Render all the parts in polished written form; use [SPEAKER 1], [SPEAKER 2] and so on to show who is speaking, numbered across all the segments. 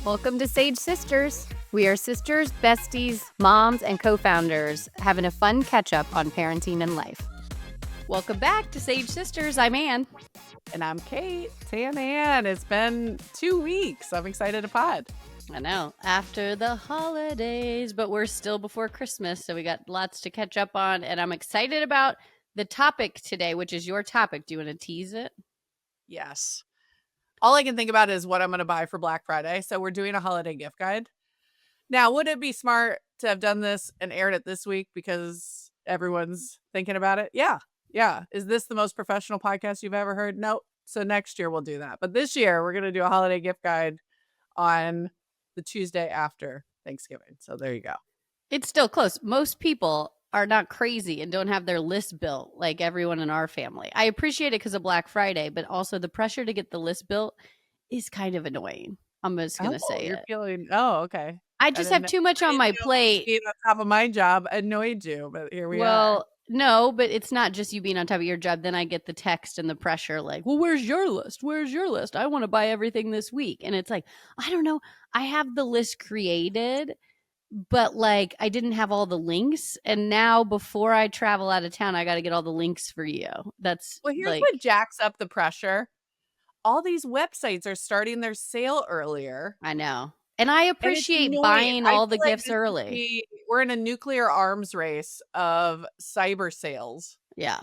[SPEAKER 1] Welcome to Sage Sisters. We are sisters, besties, moms, and co-founders having a fun catch-up on parenting and life. Welcome back to Sage Sisters. I'm Ann.
[SPEAKER 2] And I'm Kate. Ann. It's been 2 weeks. I'm excited to pod.
[SPEAKER 1] I know. After the holidays, but we're still before Christmas, so we got lots to catch up on. And I'm excited about the topic today, which is your topic. Do you want to tease it?
[SPEAKER 2] Yes. All I can think about is what I'm going to buy for Black Friday. So we're doing a holiday gift guide. Now, would it be smart to have done this and aired it this week because everyone's thinking about it? Yeah. Is this the most professional podcast you've ever heard? Nope. So next year we'll do that. But this year we're going to do a holiday gift guide on the Tuesday after Thanksgiving. So there you go.
[SPEAKER 1] It's still close. Most people are not crazy and don't have their list built like everyone in our family. I appreciate it because of Black Friday, but also the pressure to get the list built is kind of annoying. I'm just going to say
[SPEAKER 2] you're
[SPEAKER 1] it.
[SPEAKER 2] Okay.
[SPEAKER 1] I just have too much on my plate.
[SPEAKER 2] Being on top of my job annoyed you, but here we are.
[SPEAKER 1] Well, no, but it's not just you being on top of your job. Then I get the text and the pressure like, well, where's your list? Where's your list? I want to buy everything this week. And it's like, I don't know. I have the list created, but like I didn't have all the links. And now before I travel out of town, I got to get all the links for you. That's
[SPEAKER 2] well, here's what jacks up the pressure. All these websites are starting their sale earlier.
[SPEAKER 1] I know. And I appreciate buying all the gifts early.
[SPEAKER 2] We're in a nuclear arms race of cyber sales.
[SPEAKER 1] Yeah.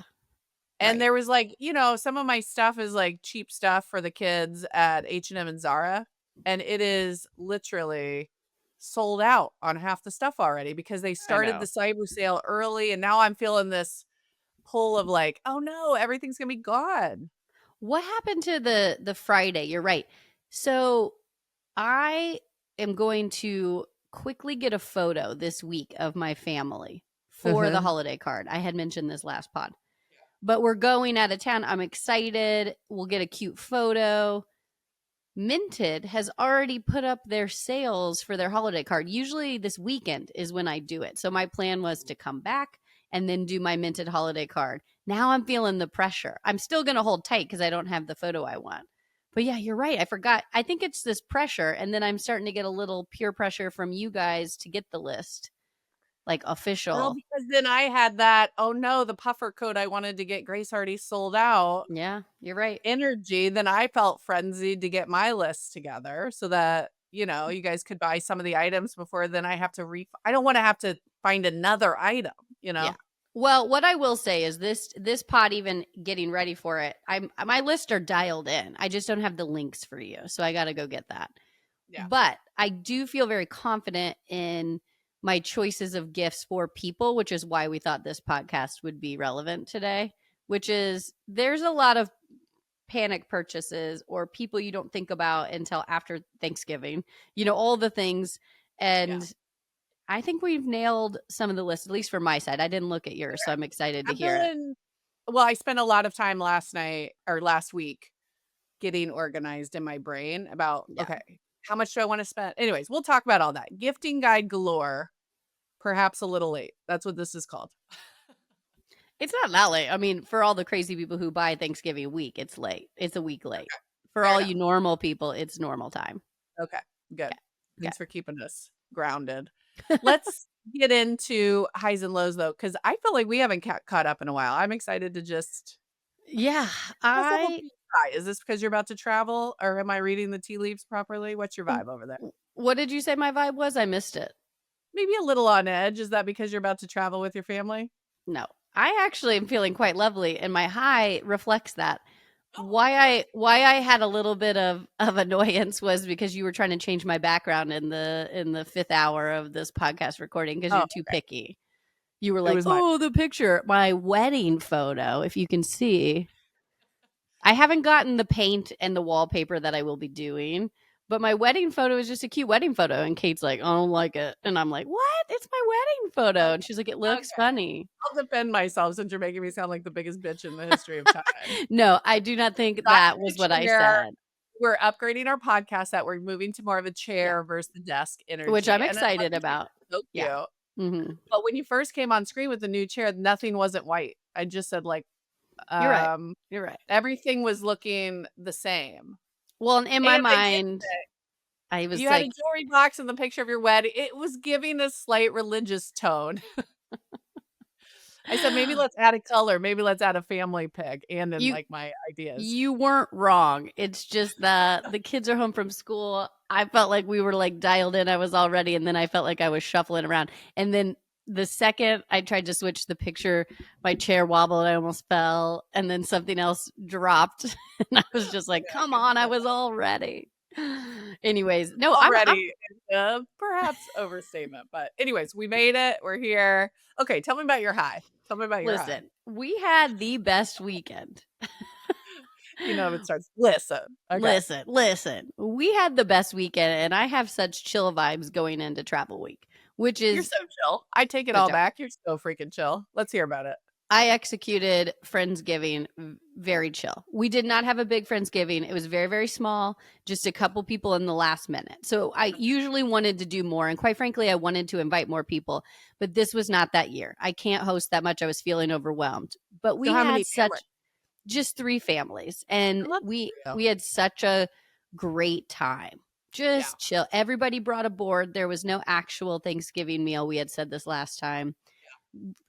[SPEAKER 2] And there was like, some of my stuff is like cheap stuff for the kids at H&M and Zara. And it is literally sold out on half the stuff already because they started the cyber sale early. And now I'm feeling this pull of like, oh no, everything's going to be gone.
[SPEAKER 1] What happened to the Friday? You're right. So I am going to quickly get a photo this week of my family for the holiday card. I had mentioned this last pod. But we're going out of town. I'm excited. We'll get a cute photo. Minted has already put up their sales for their holiday card. Usually this weekend is when I do it. So my plan was to come back and then do my Minted holiday card. Now I'm feeling the pressure. I'm still going to hold tight because I don't have the photo I want. But yeah, you're right. I forgot. I think it's this pressure. And then I'm starting to get a little peer pressure from you guys to get the list. Like official.
[SPEAKER 2] Well, because then I had that, oh no, the puffer coat I wanted to get Grace already sold out.
[SPEAKER 1] Yeah, you're right.
[SPEAKER 2] Energy. Then I felt frenzied to get my list together so that, you guys could buy some of the items before then I have to I don't want to have to find another item, Yeah.
[SPEAKER 1] Well, what I will say is this pod, even getting ready for it, my lists are dialed in. I just don't have the links for you. So I got to go get that. Yeah. But I do feel very confident in my choices of gifts for people, which is why we thought this podcast would be relevant today, which is there's a lot of panic purchases or people you don't think about until after Thanksgiving, all the things. And I think we've nailed some of the lists, at least for my side. I didn't look at yours, so I'm excited to hear it.
[SPEAKER 2] Well, I spent a lot of time last week getting organized in my brain about, okay, how much do I want to spend? Anyways, we'll talk about all that. Gifting guide galore, perhaps a little late. That's what this is called.
[SPEAKER 1] It's not that late. I mean, for all the crazy people who buy Thanksgiving week, it's late. It's a week late. Okay. For all you normal people, it's normal time.
[SPEAKER 2] Okay, good. Thanks for keeping us grounded. Let's get into highs and lows, though, because I feel like we haven't caught up in a while. I'm excited to just...
[SPEAKER 1] Yeah,
[SPEAKER 2] Is this because you're about to travel, or am I reading the tea leaves properly? What's your vibe over there?
[SPEAKER 1] What did you say my vibe was? I missed it.
[SPEAKER 2] Maybe a little on edge. Is that because you're about to travel with your family?
[SPEAKER 1] No, I actually am feeling quite lovely, and my high reflects that. Why I had a little bit of annoyance was because you were trying to change my background in the 5th hour of this podcast recording because you're too picky. You were like, the picture, my wedding photo, if you can see. I haven't gotten the paint and the wallpaper that I will be doing, but my wedding photo is just a cute wedding photo. And Kate's like, I don't like it. And I'm like, what? It's my wedding photo. And she's like, it looks funny.
[SPEAKER 2] I'll defend myself since you're making me sound like the biggest bitch in the history of time.
[SPEAKER 1] No, I do not think that was what I said.
[SPEAKER 2] We're upgrading our podcast that we're moving to more of a chair versus the desk energy.
[SPEAKER 1] Which I'm excited about.
[SPEAKER 2] So cute. Yeah. Mm-hmm. But when you first came on screen with the new chair, nothing wasn't white. I just said like,
[SPEAKER 1] You're right.
[SPEAKER 2] Everything was looking the same.
[SPEAKER 1] Well, in my mind, I was
[SPEAKER 2] You had a
[SPEAKER 1] like,
[SPEAKER 2] jewelry box in the picture of your wedding. It was giving a slight religious tone. I said, "Maybe let's add a color. Maybe let's add a family pic," and then,
[SPEAKER 1] you
[SPEAKER 2] like, my ideas.
[SPEAKER 1] you weren't wrong. It's just that the kids are home from school. I felt like we were like dialed in. I was all ready, and then I felt like I was shuffling around. And then the second I tried to switch the picture, my chair wobbled and I almost fell, and then something else dropped. And I was just like,
[SPEAKER 2] Yeah, I
[SPEAKER 1] come
[SPEAKER 2] can
[SPEAKER 1] on, I
[SPEAKER 2] feel
[SPEAKER 1] was
[SPEAKER 2] that.
[SPEAKER 1] all ready. Anyways, no, I'm
[SPEAKER 2] Already is a perhaps overstatement, but anyways, we made it. We're here. Okay, tell me about your high. Tell me about your high.
[SPEAKER 1] listen, we had the best weekend.
[SPEAKER 2] You know, it starts, "Listen." Okay.
[SPEAKER 1] Listen. We had the best weekend, and I have such chill vibes going into travel week, which
[SPEAKER 2] You're
[SPEAKER 1] is
[SPEAKER 2] so chill. I take it
[SPEAKER 1] so
[SPEAKER 2] all
[SPEAKER 1] chill.
[SPEAKER 2] back. You're so freaking chill. Let's hear about it.
[SPEAKER 1] I executed Friendsgiving very chill. We did not have a big Friendsgiving. It was very, very small, just a couple people in the last minute. So I usually wanted to do more. And quite frankly, I wanted to invite more people, but this was not that year. I can't host that much. I was feeling overwhelmed. But
[SPEAKER 2] So
[SPEAKER 1] we
[SPEAKER 2] how
[SPEAKER 1] had
[SPEAKER 2] many families?
[SPEAKER 1] such just 3 families, and
[SPEAKER 2] I love you.
[SPEAKER 1] we had such a great time.
[SPEAKER 2] Yeah.
[SPEAKER 1] Just chill. Everybody brought a board. There was no actual Thanksgiving meal. We had said this last time.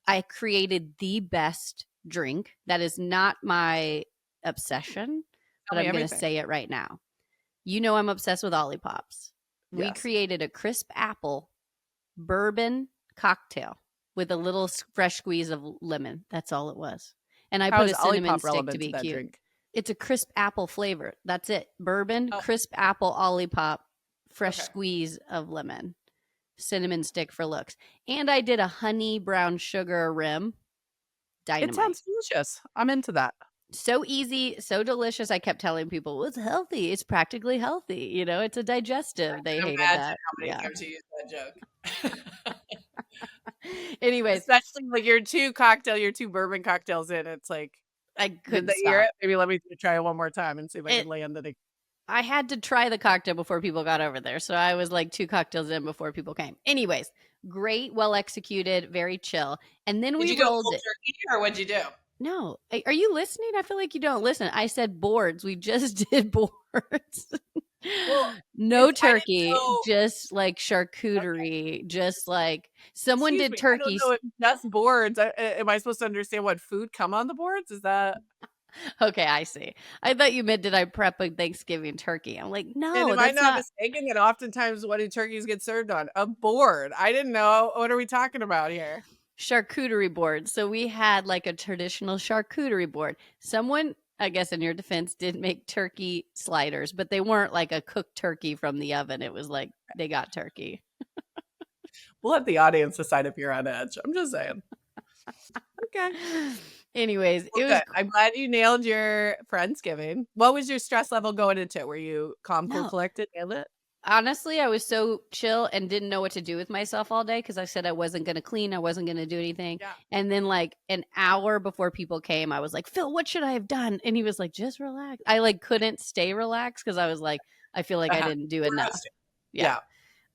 [SPEAKER 1] I created the best drink. That is not my obsession,
[SPEAKER 2] Tell
[SPEAKER 1] but
[SPEAKER 2] me
[SPEAKER 1] I'm going to
[SPEAKER 2] everything.
[SPEAKER 1] say it right now. You know I'm obsessed with Ollipops. We
[SPEAKER 2] Yes.
[SPEAKER 1] created a crisp apple bourbon cocktail with a little fresh squeeze of lemon. That's all it was. And I
[SPEAKER 2] How
[SPEAKER 1] put
[SPEAKER 2] is
[SPEAKER 1] a cinnamon
[SPEAKER 2] Olipop
[SPEAKER 1] stick to
[SPEAKER 2] relevant to
[SPEAKER 1] be
[SPEAKER 2] that
[SPEAKER 1] cute.
[SPEAKER 2] drink?
[SPEAKER 1] It's a crisp apple flavor. That's it. Bourbon,
[SPEAKER 2] Oh,
[SPEAKER 1] crisp apple, Olipop, fresh
[SPEAKER 2] okay.
[SPEAKER 1] squeeze of lemon, cinnamon stick for looks. And I did a honey brown sugar rim.
[SPEAKER 2] It
[SPEAKER 1] Dynamite.
[SPEAKER 2] sounds delicious. I'm into that.
[SPEAKER 1] So easy, so delicious. I kept telling people, well, it's healthy. It's practically healthy. You know, it's a digestive. They
[SPEAKER 2] Can
[SPEAKER 1] hated
[SPEAKER 2] imagine
[SPEAKER 1] that.
[SPEAKER 2] how many
[SPEAKER 1] Yeah.
[SPEAKER 2] times you use that joke.
[SPEAKER 1] Anyways,
[SPEAKER 2] Especially, like, your 2 bourbon cocktails in, it's like,
[SPEAKER 1] I
[SPEAKER 2] "Did
[SPEAKER 1] couldn't
[SPEAKER 2] they hear
[SPEAKER 1] stop.
[SPEAKER 2] it? Maybe let me try it one more time and see if I
[SPEAKER 1] It
[SPEAKER 2] can land it."
[SPEAKER 1] I had to try the cocktail before people got over there. So I was like 2 cocktails in before people came. Anyways, great, well executed, very chill. And then
[SPEAKER 2] Did
[SPEAKER 1] we
[SPEAKER 2] you go
[SPEAKER 1] rolled
[SPEAKER 2] cold
[SPEAKER 1] it.
[SPEAKER 2] turkey or what'd you do?
[SPEAKER 1] No, are you listening? I feel like you don't listen. I said boards. We just did boards.
[SPEAKER 2] Well,
[SPEAKER 1] No
[SPEAKER 2] I didn't
[SPEAKER 1] turkey,
[SPEAKER 2] know.
[SPEAKER 1] just like
[SPEAKER 2] Okay,
[SPEAKER 1] charcuterie, just like someone
[SPEAKER 2] excuse
[SPEAKER 1] did
[SPEAKER 2] me, I don't
[SPEAKER 1] turkey.
[SPEAKER 2] know if that's boards. Am I supposed to understand what food come on the boards? Is that
[SPEAKER 1] Okay, I see. I thought you meant did I prep a Thanksgiving turkey? I'm like,
[SPEAKER 2] and
[SPEAKER 1] no,
[SPEAKER 2] am I
[SPEAKER 1] that's
[SPEAKER 2] not
[SPEAKER 1] not
[SPEAKER 2] mistaken that oftentimes what do turkeys get served on? A board. I didn't know. What are we talking about here?
[SPEAKER 1] charcuterie board. So we had like a traditional charcuterie board. Someone, I guess in your defense, did make turkey sliders, but they weren't like a cooked turkey from the oven. It was like they got turkey.
[SPEAKER 2] We'll let the audience decide if you're on edge. I'm just saying. Okay.
[SPEAKER 1] Anyways,
[SPEAKER 2] Well,
[SPEAKER 1] it was
[SPEAKER 2] good. I'm glad you nailed your Friendsgiving. What was your stress level going into it? Were you calm, cool,
[SPEAKER 1] no,
[SPEAKER 2] collected? Nailed it?
[SPEAKER 1] honestly, I was so chill and didn't know what to do with myself all day because I said I wasn't going to clean, I wasn't going to do anything.
[SPEAKER 2] Yeah.
[SPEAKER 1] And then, like an hour before people came, I was like, Phil, what should I have done? And he was like, just relax. I like couldn't stay relaxed because I was like, I feel like I
[SPEAKER 2] Uh-huh.
[SPEAKER 1] didn't do
[SPEAKER 2] We're
[SPEAKER 1] enough.
[SPEAKER 2] hosting.
[SPEAKER 1] Yeah.
[SPEAKER 2] Yeah.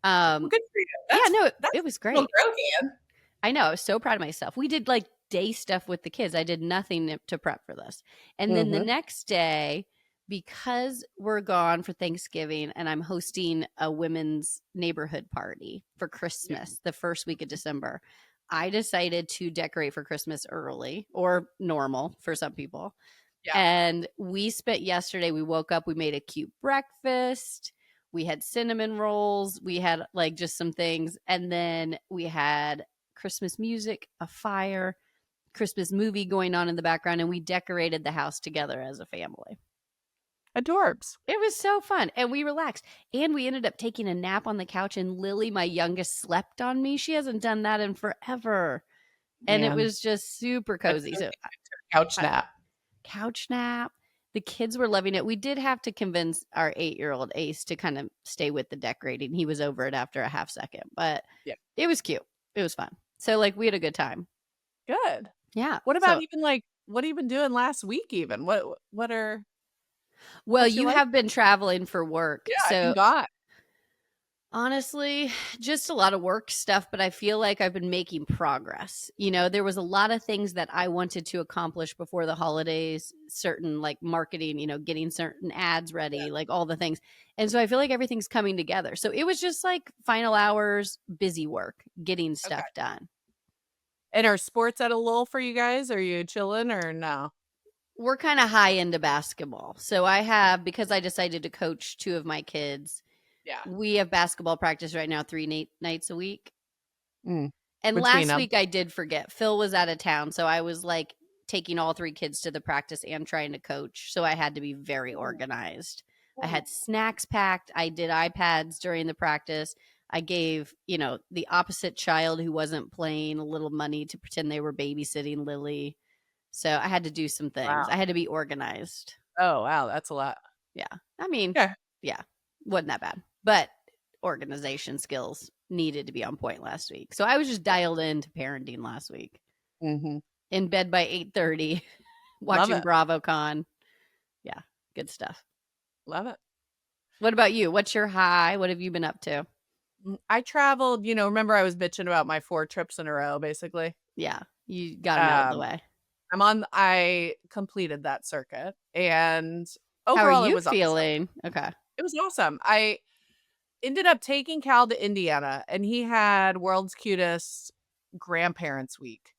[SPEAKER 2] Well,
[SPEAKER 1] Um,
[SPEAKER 2] good for you.
[SPEAKER 1] yeah, no,
[SPEAKER 2] That's
[SPEAKER 1] it was
[SPEAKER 2] well
[SPEAKER 1] great.
[SPEAKER 2] broken.
[SPEAKER 1] I know. I was so proud of myself. We did like day stuff with the kids. I did nothing to prep for this. And then the
[SPEAKER 2] Mhm.
[SPEAKER 1] next day, because we're gone for Thanksgiving and I'm hosting a women's neighborhood party for
[SPEAKER 2] Yeah.
[SPEAKER 1] Christmas the first week of December, I decided to decorate for Christmas early or normal for some people.
[SPEAKER 2] Yeah.
[SPEAKER 1] And we spent yesterday, we woke up, we made a cute breakfast. We had cinnamon rolls. We had like just some things. And then we had Christmas music, a fire, Christmas movie going on in the background. And we decorated the house together as a family.
[SPEAKER 2] Adorbs.
[SPEAKER 1] It was so fun. And we relaxed. And we ended up taking a nap on the couch. And Lily, my youngest, slept on me. She hasn't done that in forever. And it
[SPEAKER 2] Man.
[SPEAKER 1] was just super
[SPEAKER 2] That's
[SPEAKER 1] cozy.
[SPEAKER 2] so
[SPEAKER 1] So
[SPEAKER 2] cute. Couch nap.
[SPEAKER 1] couch nap. The kids were loving it. We did have to convince our 8-year-old Ace to kind of stay with the decorating. He was over it after a half second, but
[SPEAKER 2] Yeah.
[SPEAKER 1] it was cute. It was fun. So like we had a good time.
[SPEAKER 2] Good.
[SPEAKER 1] Yeah.
[SPEAKER 2] What about
[SPEAKER 1] So
[SPEAKER 2] even like what have you been doing last week even? What are
[SPEAKER 1] well,
[SPEAKER 2] what's your
[SPEAKER 1] you
[SPEAKER 2] life?
[SPEAKER 1] have been traveling for work.
[SPEAKER 2] Yeah, I've been
[SPEAKER 1] So
[SPEAKER 2] gone.
[SPEAKER 1] Honestly, just a lot of work stuff, but I feel like I've been making progress. There was a lot of things that I wanted to accomplish before the holidays, certain like marketing, getting certain ads
[SPEAKER 2] Yeah.
[SPEAKER 1] ready, like all the things. And so I feel like everything's coming together. So it was just like final hours, busy work, getting
[SPEAKER 2] Okay.
[SPEAKER 1] stuff done.
[SPEAKER 2] And are sports at a lull for you guys? Are you chilling or no?
[SPEAKER 1] We're kind of high into basketball. So because I decided to coach two of my kids,
[SPEAKER 2] Yeah.
[SPEAKER 1] we have basketball practice right now 3 nights a week.
[SPEAKER 2] Mm.
[SPEAKER 1] And
[SPEAKER 2] Between
[SPEAKER 1] last
[SPEAKER 2] them.
[SPEAKER 1] week I did forget. Phil was out of town, so I was like taking all three kids to the practice and trying to coach. So I had to be very organized. I had snacks packed. I did iPads during the practice. I gave, the opposite child who wasn't playing a little money to pretend they were babysitting Lily. So I had to do some things.
[SPEAKER 2] Wow.
[SPEAKER 1] I had to be organized.
[SPEAKER 2] Oh, wow. That's a lot.
[SPEAKER 1] Yeah. I mean,
[SPEAKER 2] Yeah.
[SPEAKER 1] yeah, wasn't that bad. But organization skills needed to be on point last week. So I was just dialed into parenting last week.
[SPEAKER 2] Mm-hmm.
[SPEAKER 1] In bed by 8:30,
[SPEAKER 2] Love
[SPEAKER 1] watching
[SPEAKER 2] it.
[SPEAKER 1] BravoCon. Yeah, good stuff.
[SPEAKER 2] Love it.
[SPEAKER 1] What about you? What's your high? What have you been up to?
[SPEAKER 2] I traveled, remember I was bitching about my 4 trips in a row, basically.
[SPEAKER 1] Yeah, you got them out of the
[SPEAKER 2] Um,
[SPEAKER 1] way.
[SPEAKER 2] I completed that circuit, and
[SPEAKER 1] How are
[SPEAKER 2] overall it
[SPEAKER 1] you
[SPEAKER 2] was awesome.
[SPEAKER 1] feeling? Okay.
[SPEAKER 2] It was awesome. I ended up taking Cal to Indiana, and he had world's cutest grandparents week.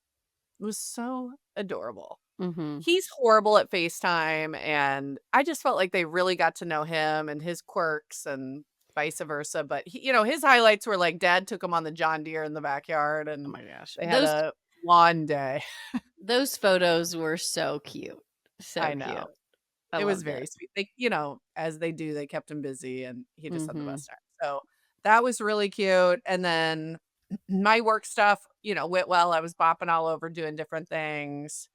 [SPEAKER 2] It was so adorable.
[SPEAKER 1] Mm-hmm.
[SPEAKER 2] He's horrible at FaceTime, and I just felt like they really got to know him and his quirks and vice versa. But his highlights were like dad took him on the John Deere in the backyard,
[SPEAKER 1] Oh
[SPEAKER 2] and
[SPEAKER 1] my gosh.
[SPEAKER 2] they had
[SPEAKER 1] Those
[SPEAKER 2] a lawn day.
[SPEAKER 1] those photos were so cute. So
[SPEAKER 2] I know.
[SPEAKER 1] cute. I
[SPEAKER 2] It was
[SPEAKER 1] loved
[SPEAKER 2] very
[SPEAKER 1] it.
[SPEAKER 2] sweet. They, as they do, they kept him busy and he just had the
[SPEAKER 1] Mm-hmm.
[SPEAKER 2] best time. So that was really cute. And then my work stuff, went well. I was bopping all over doing different things.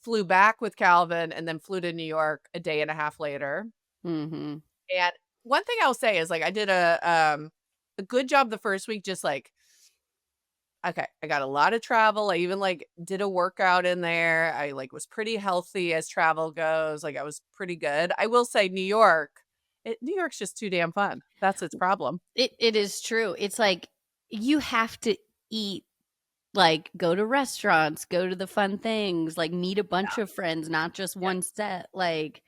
[SPEAKER 2] Flew back with Calvin and then flew to New York a day and a half later.
[SPEAKER 1] Mm-hmm.
[SPEAKER 2] And one thing I'll say is like I did a good job the first week, just like okay, I got a lot of travel. I even like did a workout in there. I like was pretty healthy as travel goes. Like I was pretty good. I will say New York's just too damn fun. That's its problem.
[SPEAKER 1] It is true. It's like you have to eat, like go to restaurants, go to the fun things, like meet a bunch of friends, not just
[SPEAKER 2] Yeah.
[SPEAKER 1] one set. Like,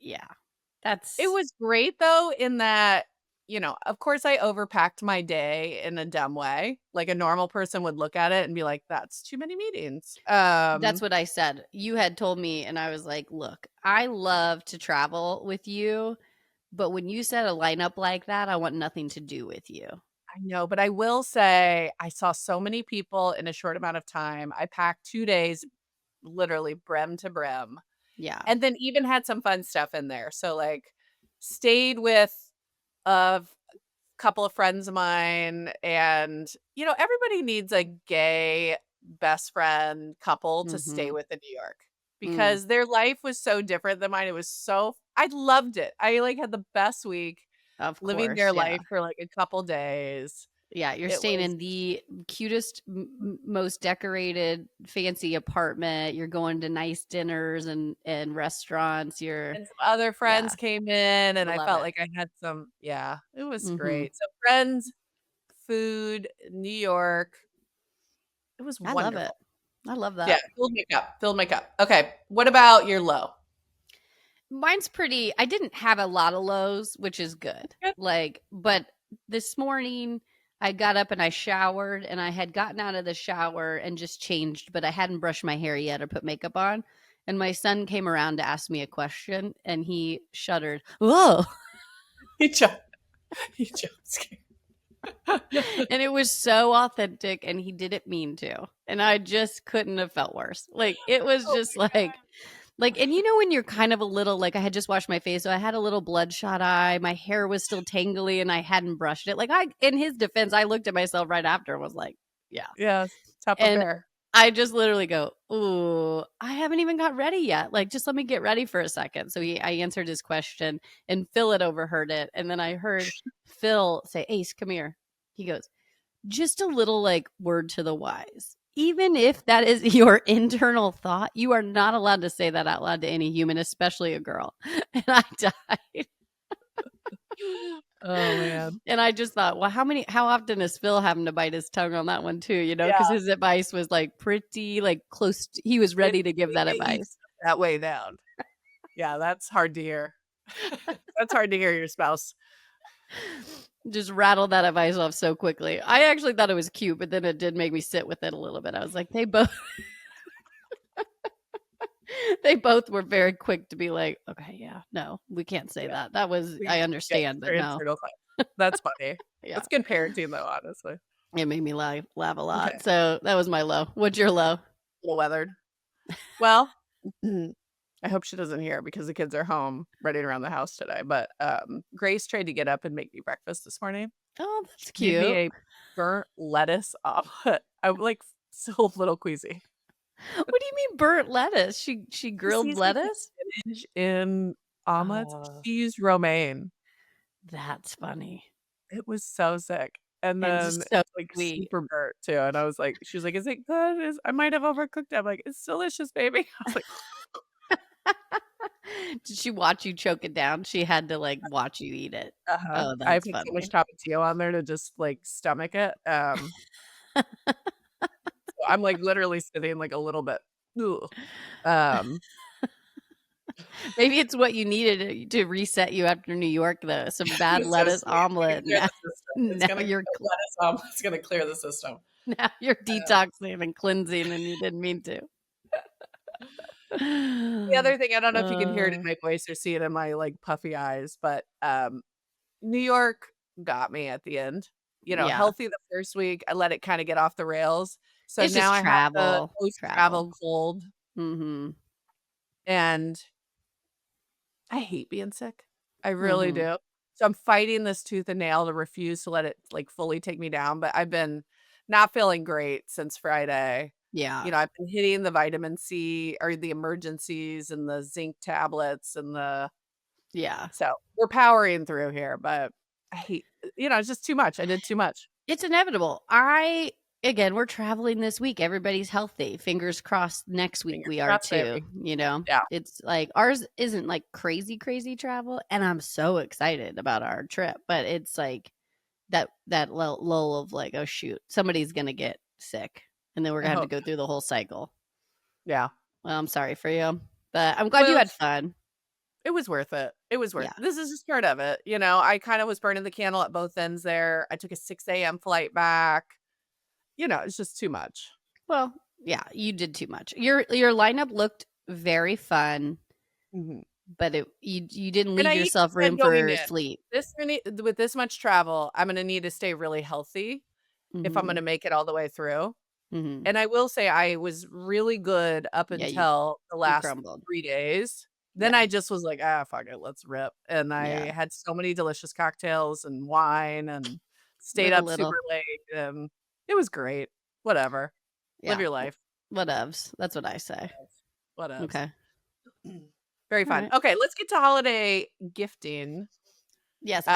[SPEAKER 1] yeah,
[SPEAKER 2] It
[SPEAKER 1] that's
[SPEAKER 2] was great though, in that, of course I overpacked my day in a dumb way. Like a normal person would look at it and be like, that's too many meetings.
[SPEAKER 1] that's what I said. You had told me, and I was like, look, I love to travel with you, but when you set a lineup like that, I want nothing to do with you.
[SPEAKER 2] I know, but I will say I saw so many people in a short amount of time. I packed 2 days, literally brim to brim.
[SPEAKER 1] Yeah.
[SPEAKER 2] And then even had some fun stuff in there. So, like, stayed with a couple of friends of mine, and, everybody needs a gay best friend couple to stay
[SPEAKER 1] Mm-hmm.
[SPEAKER 2] with in New York
[SPEAKER 1] Mm,
[SPEAKER 2] because their life was so different than mine. It was so I loved it. I, like, had the best week
[SPEAKER 1] of
[SPEAKER 2] living
[SPEAKER 1] course.
[SPEAKER 2] their
[SPEAKER 1] Yeah.
[SPEAKER 2] life for, like, a couple days.
[SPEAKER 1] Yeah, you're
[SPEAKER 2] It
[SPEAKER 1] staying
[SPEAKER 2] was
[SPEAKER 1] in the cutest, most decorated, fancy apartment. You're going to nice dinners and restaurants.
[SPEAKER 2] and some other
[SPEAKER 1] Yeah,
[SPEAKER 2] friends came in, and
[SPEAKER 1] I
[SPEAKER 2] I
[SPEAKER 1] love
[SPEAKER 2] felt
[SPEAKER 1] it.
[SPEAKER 2] like I had yeah, it was
[SPEAKER 1] Hmm.
[SPEAKER 2] great. So friends, food, New York, it was
[SPEAKER 1] I love it.
[SPEAKER 2] wonderful.
[SPEAKER 1] I love
[SPEAKER 2] Yeah,
[SPEAKER 1] that.
[SPEAKER 2] filled my cup. Okay, what about your low?
[SPEAKER 1] Mine's pretty. I didn't have a lot of lows, which is good.
[SPEAKER 2] Good.
[SPEAKER 1] Like, but this morning I got up and I showered, and I had gotten out of the shower and just changed, but I hadn't brushed my hair yet or put makeup on. And my son came around to ask me a question, and he shuddered. Whoa.
[SPEAKER 2] He jumped he jump scared.
[SPEAKER 1] And it was so authentic, and he didn't mean to, and I just couldn't have felt worse. Like it was
[SPEAKER 2] Oh
[SPEAKER 1] just like and when you're kind of a little, like, I had just washed my face, so I had a little bloodshot eye, my hair was still tangly, and I hadn't brushed it. Like, I in his defense, I looked at myself right after and was like, yeah.
[SPEAKER 2] Yes, tougher
[SPEAKER 1] And
[SPEAKER 2] bear.
[SPEAKER 1] I just literally go, ooh, I haven't even got ready yet. Like, just let me get ready for a second. So I answered his question, and Phil had overheard it. And then I heard Phil say, Ace, come here. He goes, just a little like word to the wise. Even if that is your internal thought, you are not allowed to say that out loud to any human, especially a girl. And I died.
[SPEAKER 2] Oh, man.
[SPEAKER 1] And I just thought, well, how often is Phil having to bite his tongue on that one too, you know, because
[SPEAKER 2] Yeah.
[SPEAKER 1] his advice was like pretty like close to, he was
[SPEAKER 2] When
[SPEAKER 1] ready to give
[SPEAKER 2] they
[SPEAKER 1] that
[SPEAKER 2] get you
[SPEAKER 1] advice.
[SPEAKER 2] that way down. Yeah, that's hard to hear. That's hard to hear your spouse.
[SPEAKER 1] Just rattled that advice off so quickly. I actually thought it was cute, but then it did make me sit with it a little bit. I was like, they both were very quick to be like, okay, yeah, no, we can't say
[SPEAKER 2] Yeah.
[SPEAKER 1] that. That was,
[SPEAKER 2] We
[SPEAKER 1] I
[SPEAKER 2] get
[SPEAKER 1] understand, but
[SPEAKER 2] their
[SPEAKER 1] no.
[SPEAKER 2] internal class. That's funny.
[SPEAKER 1] Yeah.
[SPEAKER 2] That's good parenting though, honestly.
[SPEAKER 1] It made me laugh a
[SPEAKER 2] Okay.
[SPEAKER 1] lot. So that was my low. What's your low?
[SPEAKER 2] A little weathered. Well, I hope she doesn't hear because the kids are home running around the house today. But Grace tried to get up and make me breakfast this morning.
[SPEAKER 1] Oh, that's
[SPEAKER 2] Give me
[SPEAKER 1] cute.
[SPEAKER 2] a burnt lettuce omelet. I'm like so a little queasy.
[SPEAKER 1] What do you mean burnt lettuce? She grilled
[SPEAKER 2] Seasoned
[SPEAKER 1] lettuce?
[SPEAKER 2] spinach in omelets.
[SPEAKER 1] Oh,
[SPEAKER 2] She used romaine.
[SPEAKER 1] that's funny.
[SPEAKER 2] It was so sick. And
[SPEAKER 1] And
[SPEAKER 2] then
[SPEAKER 1] just so
[SPEAKER 2] like
[SPEAKER 1] sweet.
[SPEAKER 2] super burnt too. And I was like, she was like, "Is it good? I might have overcooked it." I'm like, "It's delicious, baby." I was like,
[SPEAKER 1] Did she watch you choke it down? She had to like watch you eat it.
[SPEAKER 2] uh-huh.
[SPEAKER 1] Oh,
[SPEAKER 2] I
[SPEAKER 1] that's
[SPEAKER 2] put so much
[SPEAKER 1] funny.
[SPEAKER 2] tapatio on there to just like stomach it. So I'm like literally sitting like a little bit. Ugh. Um,
[SPEAKER 1] Maybe it's what you needed to reset you after New York, though. Some bad
[SPEAKER 2] it's so
[SPEAKER 1] lettuce
[SPEAKER 2] sweet. It's gonna
[SPEAKER 1] omelet.
[SPEAKER 2] clear
[SPEAKER 1] Now,
[SPEAKER 2] the system. It's
[SPEAKER 1] now
[SPEAKER 2] gonna
[SPEAKER 1] you're
[SPEAKER 2] the lettuce omelet's gonna clear the system.
[SPEAKER 1] now you're
[SPEAKER 2] Um,
[SPEAKER 1] detoxing and cleansing, and you didn't mean to.
[SPEAKER 2] the other thing, I don't know if you can hear it in
[SPEAKER 1] Uh,
[SPEAKER 2] my voice or see it in my like puffy eyes, but New York got me at the end. You know,
[SPEAKER 1] yeah,
[SPEAKER 2] healthy the first week, I let it kinda get off the rails. So
[SPEAKER 1] it's
[SPEAKER 2] now
[SPEAKER 1] just
[SPEAKER 2] I have the
[SPEAKER 1] travel, travel.
[SPEAKER 2] post-travel cold,
[SPEAKER 1] Mm-hmm.
[SPEAKER 2] and I hate being sick. I really
[SPEAKER 1] Mm-hmm.
[SPEAKER 2] do. So I'm fighting this tooth and nail to refuse to let it, like, fully take me down, but I've been not feeling great since Friday.
[SPEAKER 1] Yeah,
[SPEAKER 2] You know, I've been hitting the vitamin C or the emergencies and the zinc tablets and the
[SPEAKER 1] yeah.
[SPEAKER 2] so we're powering through here, but I hate it's just too much. I did too much.
[SPEAKER 1] It's inevitable. Again, we're traveling this week. Everybody's healthy. Fingers crossed next week
[SPEAKER 2] Fingers
[SPEAKER 1] we are
[SPEAKER 2] crossed,
[SPEAKER 1] too,
[SPEAKER 2] baby.
[SPEAKER 1] you know?
[SPEAKER 2] Yeah.
[SPEAKER 1] It's like ours isn't like crazy, crazy travel. And I'm so excited about our trip, but it's like that lull of like, oh shoot, somebody's gonna get sick. And then we're
[SPEAKER 2] I
[SPEAKER 1] gonna have to
[SPEAKER 2] hope.
[SPEAKER 1] go through the whole cycle.
[SPEAKER 2] Yeah.
[SPEAKER 1] Well, I'm sorry for you. But I'm glad you
[SPEAKER 2] Well,
[SPEAKER 1] had fun.
[SPEAKER 2] it was worth it. It was worth
[SPEAKER 1] Yeah.
[SPEAKER 2] this is just part of it, I kinda was burning the candle at both ends there. I took a 6 a.m. flight back. It's just too much.
[SPEAKER 1] Well, yeah, you did too much. Your lineup looked very fun,
[SPEAKER 2] Mhm.
[SPEAKER 1] but you didn't
[SPEAKER 2] And
[SPEAKER 1] leave
[SPEAKER 2] I even
[SPEAKER 1] yourself
[SPEAKER 2] said
[SPEAKER 1] room
[SPEAKER 2] going
[SPEAKER 1] for
[SPEAKER 2] in,
[SPEAKER 1] sleep.
[SPEAKER 2] with this much travel, I'm gonna need to stay really healthy if I'm
[SPEAKER 1] Mhm.
[SPEAKER 2] gonna make it all the way through.
[SPEAKER 1] Mhm.
[SPEAKER 2] And I will say I was really good up
[SPEAKER 1] Yeah,
[SPEAKER 2] until the
[SPEAKER 1] you
[SPEAKER 2] last
[SPEAKER 1] crumbled.
[SPEAKER 2] 3 days. Then
[SPEAKER 1] Yeah.
[SPEAKER 2] I just was like, "Ah, fuck it, let's rip." And
[SPEAKER 1] Yeah.
[SPEAKER 2] I had so many delicious cocktails and wine and stayed
[SPEAKER 1] Live a
[SPEAKER 2] up super
[SPEAKER 1] little.
[SPEAKER 2] late, and it was great. Whatever. Live
[SPEAKER 1] Yeah.
[SPEAKER 2] your life.
[SPEAKER 1] Whatevs. That's what I say.
[SPEAKER 2] Whatevs.
[SPEAKER 1] Okay.
[SPEAKER 2] Very
[SPEAKER 1] All
[SPEAKER 2] fun.
[SPEAKER 1] right.
[SPEAKER 2] Okay, let's get to holiday gifting.
[SPEAKER 1] Yes,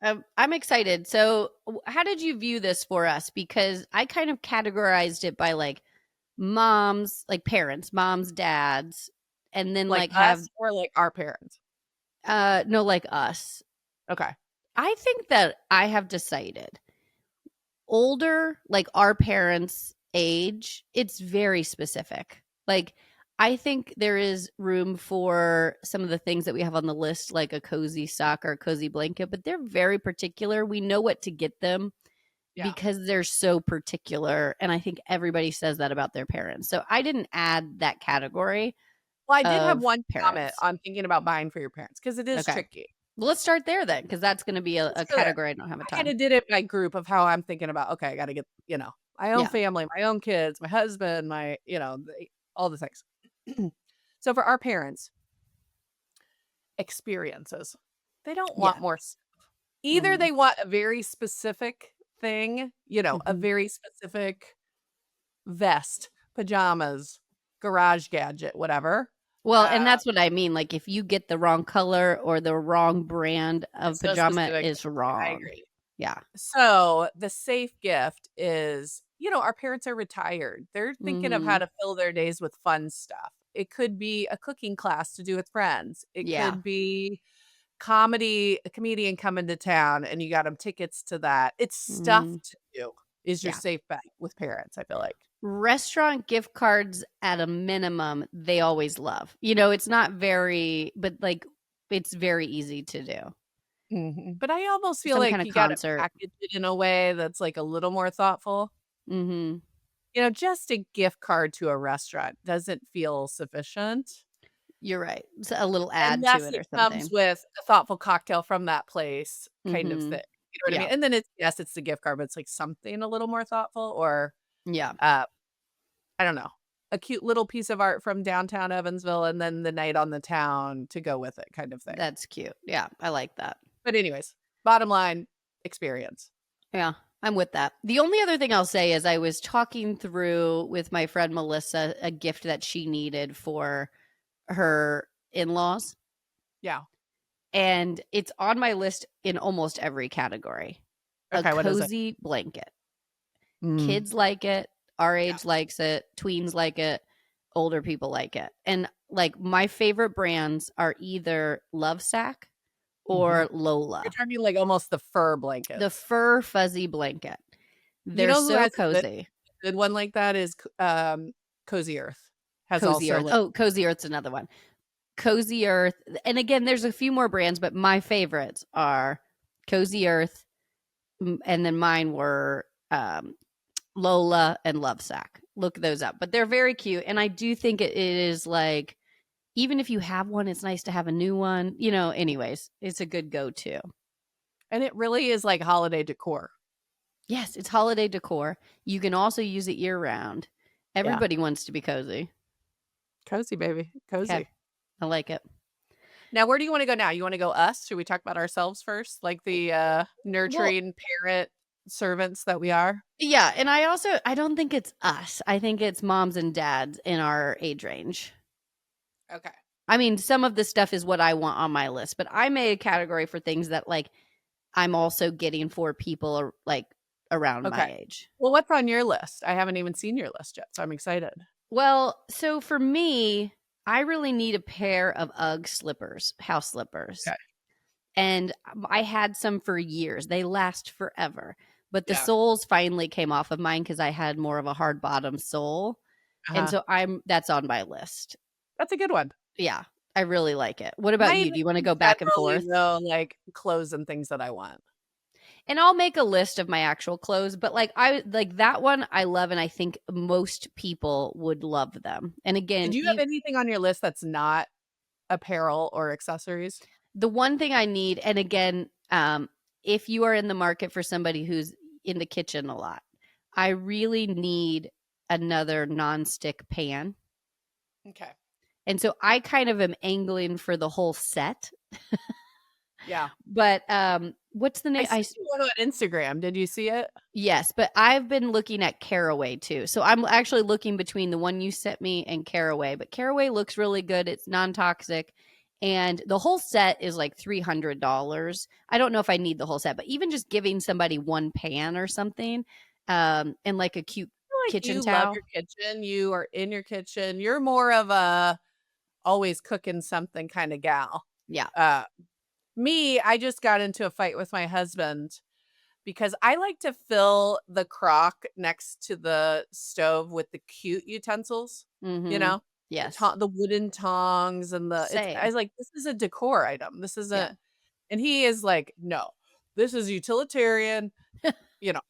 [SPEAKER 2] Uh,
[SPEAKER 1] I'm excited. So, how did you view this for us? Because I kind of categorized it by like moms, like parents, moms, dads, and then
[SPEAKER 2] like
[SPEAKER 1] like have
[SPEAKER 2] us or like our parents?
[SPEAKER 1] no like us.
[SPEAKER 2] Okay.
[SPEAKER 1] I think that I have decided older, like our parents' age, it's very specific. Like, I think there is room for some of the things that we have on the list, like a cozy sock or a cozy blanket, but they're very particular. We know what to get them
[SPEAKER 2] Yeah.
[SPEAKER 1] because they're so particular. And I think everybody says that about their parents. So I didn't add that category
[SPEAKER 2] Well, I did have
[SPEAKER 1] of
[SPEAKER 2] one comment
[SPEAKER 1] parents.
[SPEAKER 2] on thinking about buying for your parents because it is
[SPEAKER 1] Okay.
[SPEAKER 2] tricky.
[SPEAKER 1] Well, let's start there then, because that's going to be
[SPEAKER 2] Let's
[SPEAKER 1] a
[SPEAKER 2] go there.
[SPEAKER 1] category I don't have a
[SPEAKER 2] I
[SPEAKER 1] ton.
[SPEAKER 2] kinda did it by group of how I'm thinking about, okay, I gotta get, my own
[SPEAKER 1] Yeah.
[SPEAKER 2] family, my own kids, my husband, all the things. So for our parents, experiences. They don't
[SPEAKER 1] Yeah.
[SPEAKER 2] want more stuff. Either
[SPEAKER 1] Hmm.
[SPEAKER 2] they want a very specific thing, a
[SPEAKER 1] Hmm.
[SPEAKER 2] very specific vest, pajamas, garage gadget, whatever.
[SPEAKER 1] Well, and
[SPEAKER 2] Uh,
[SPEAKER 1] that's what I mean. Like, if you get the wrong color or the wrong brand of
[SPEAKER 2] it's so
[SPEAKER 1] pajama,
[SPEAKER 2] specific.
[SPEAKER 1] is
[SPEAKER 2] I
[SPEAKER 1] wrong.
[SPEAKER 2] agree.
[SPEAKER 1] Yeah.
[SPEAKER 2] So, the safe gift is, our parents are retired. They're thinking of how
[SPEAKER 1] Hmm.
[SPEAKER 2] to fill their days with fun stuff. It could be a cooking class to do with friends. It
[SPEAKER 1] Yeah.
[SPEAKER 2] could be comedian coming to town and you got them tickets to that. It's stuff to do is your
[SPEAKER 1] Yeah.
[SPEAKER 2] safe bet with parents, I feel like.
[SPEAKER 1] Restaurant gift cards at a minimum, they always love. It's not very, but like it's very easy to do.
[SPEAKER 2] But I almost feel
[SPEAKER 1] Some
[SPEAKER 2] like
[SPEAKER 1] kind of
[SPEAKER 2] you gotta
[SPEAKER 1] concert.
[SPEAKER 2] package it in a way that's, like, a little more thoughtful.
[SPEAKER 1] Mm-hmm.
[SPEAKER 2] Just a gift card to a restaurant doesn't feel sufficient.
[SPEAKER 1] You're right. It's a little add to
[SPEAKER 2] Unless
[SPEAKER 1] it
[SPEAKER 2] it
[SPEAKER 1] or
[SPEAKER 2] comes
[SPEAKER 1] something.
[SPEAKER 2] with a thoughtful cocktail from that place kind of
[SPEAKER 1] Mm-hmm.
[SPEAKER 2] thing. You know what I
[SPEAKER 1] Yeah.
[SPEAKER 2] mean? And then it's the gift card, but it's, like, something a little more thoughtful or,
[SPEAKER 1] Yeah.
[SPEAKER 2] uh, I don't know, a cute little piece of art from downtown Evansville and then the night on the town to go with it kind of thing.
[SPEAKER 1] That's cute. Yeah. I like that.
[SPEAKER 2] But anyways, bottom line, experience.
[SPEAKER 1] Yeah. I'm with that. The only other thing I'll say is I was talking through with my friend Melissa a gift that she needed for her in-laws.
[SPEAKER 2] Yeah.
[SPEAKER 1] And it's on my list in almost every category.
[SPEAKER 2] Okay,
[SPEAKER 1] A
[SPEAKER 2] what is it?
[SPEAKER 1] cozy blanket.
[SPEAKER 2] Mm.
[SPEAKER 1] Kids like it. Our
[SPEAKER 2] Yeah.
[SPEAKER 1] age likes it. Tweens like it. Older people like it. And like my favorite brands are either Lovesac or Lola.
[SPEAKER 2] You're talking like almost the fur blankets.
[SPEAKER 1] The fur fuzzy blanket.
[SPEAKER 2] You
[SPEAKER 1] They're
[SPEAKER 2] know who
[SPEAKER 1] so
[SPEAKER 2] has a
[SPEAKER 1] cozy.
[SPEAKER 2] good one like that is Cozy Earth. Has
[SPEAKER 1] Cozy
[SPEAKER 2] also
[SPEAKER 1] Earth.
[SPEAKER 2] like
[SPEAKER 1] Oh, Cozy Earth's another one. Cozy Earth. And again, there's a few more brands, but my favorites are Cozy Earth. And then mine were Lola and Lovesac. Look those up. But they're very cute. And I do think it is like, even if you have one, it's nice to have a new one. Anyways, it's a good go-to.
[SPEAKER 2] and it really is like holiday decor.
[SPEAKER 1] Yes, it's holiday decor. You can also use it year-round. Everybody wants to be cozy.
[SPEAKER 2] Cozy, baby. Cozy.
[SPEAKER 1] Okay. I like it.
[SPEAKER 2] Now, where do you want to go now? You want to go us? Should we talk about ourselves first? Like the nurturing parent servants that we are?
[SPEAKER 1] Yeah, and I don't think it's us. I think it's moms and dads in our age range.
[SPEAKER 2] Okay.
[SPEAKER 1] I mean, some of the stuff is what I want on my list, but I made a category for things that like I'm also getting for people like around my age.
[SPEAKER 2] Well, what's on your list? I haven't even seen your list yet, so I'm excited.
[SPEAKER 1] Well, so for me, I really need a pair of UGG slippers, house slippers.
[SPEAKER 2] Okay.
[SPEAKER 1] And I had some for years. They last forever. But the soles finally came off of mine because I had more of a hard bottom sole. And so that's on my list.
[SPEAKER 2] That's a good one.
[SPEAKER 1] Yeah, I really like it. What about you? Do you want to go back and forth?
[SPEAKER 2] No, like clothes and things that I want.
[SPEAKER 1] And I'll make a list of my actual clothes, but like I like that one I love, and I think most people would love them. And again,
[SPEAKER 2] Did you have anything on your list that's not apparel or accessories?
[SPEAKER 1] the one thing I need, and again, if you are in the market for somebody who's in the kitchen a lot, I really need another nonstick pan.
[SPEAKER 2] Okay.
[SPEAKER 1] And so I kind of am angling for the whole set.
[SPEAKER 2] Yeah.
[SPEAKER 1] But what's the name?
[SPEAKER 2] I see one on Instagram. Did you see it?
[SPEAKER 1] Yes, but I've been looking at Caraway too. So I'm actually looking between the one you sent me and Caraway. But Caraway looks really good. It's non-toxic. And the whole set is like $300. I don't know if I need the whole set, but even just giving somebody one pan or something, and like a cute kitchen
[SPEAKER 2] you
[SPEAKER 1] towel.
[SPEAKER 2] love your kitchen. You are in your kitchen. You're more of a always cooking something kind of gal.
[SPEAKER 1] Yeah.
[SPEAKER 2] Me, I just got into a fight with my husband because I like to fill the crock next to the stove with the cute utensils, you know?
[SPEAKER 1] Yes.
[SPEAKER 2] The wooden tongs and I was like, this is a decor item. This isn't, and he is like, no, this is utilitarian.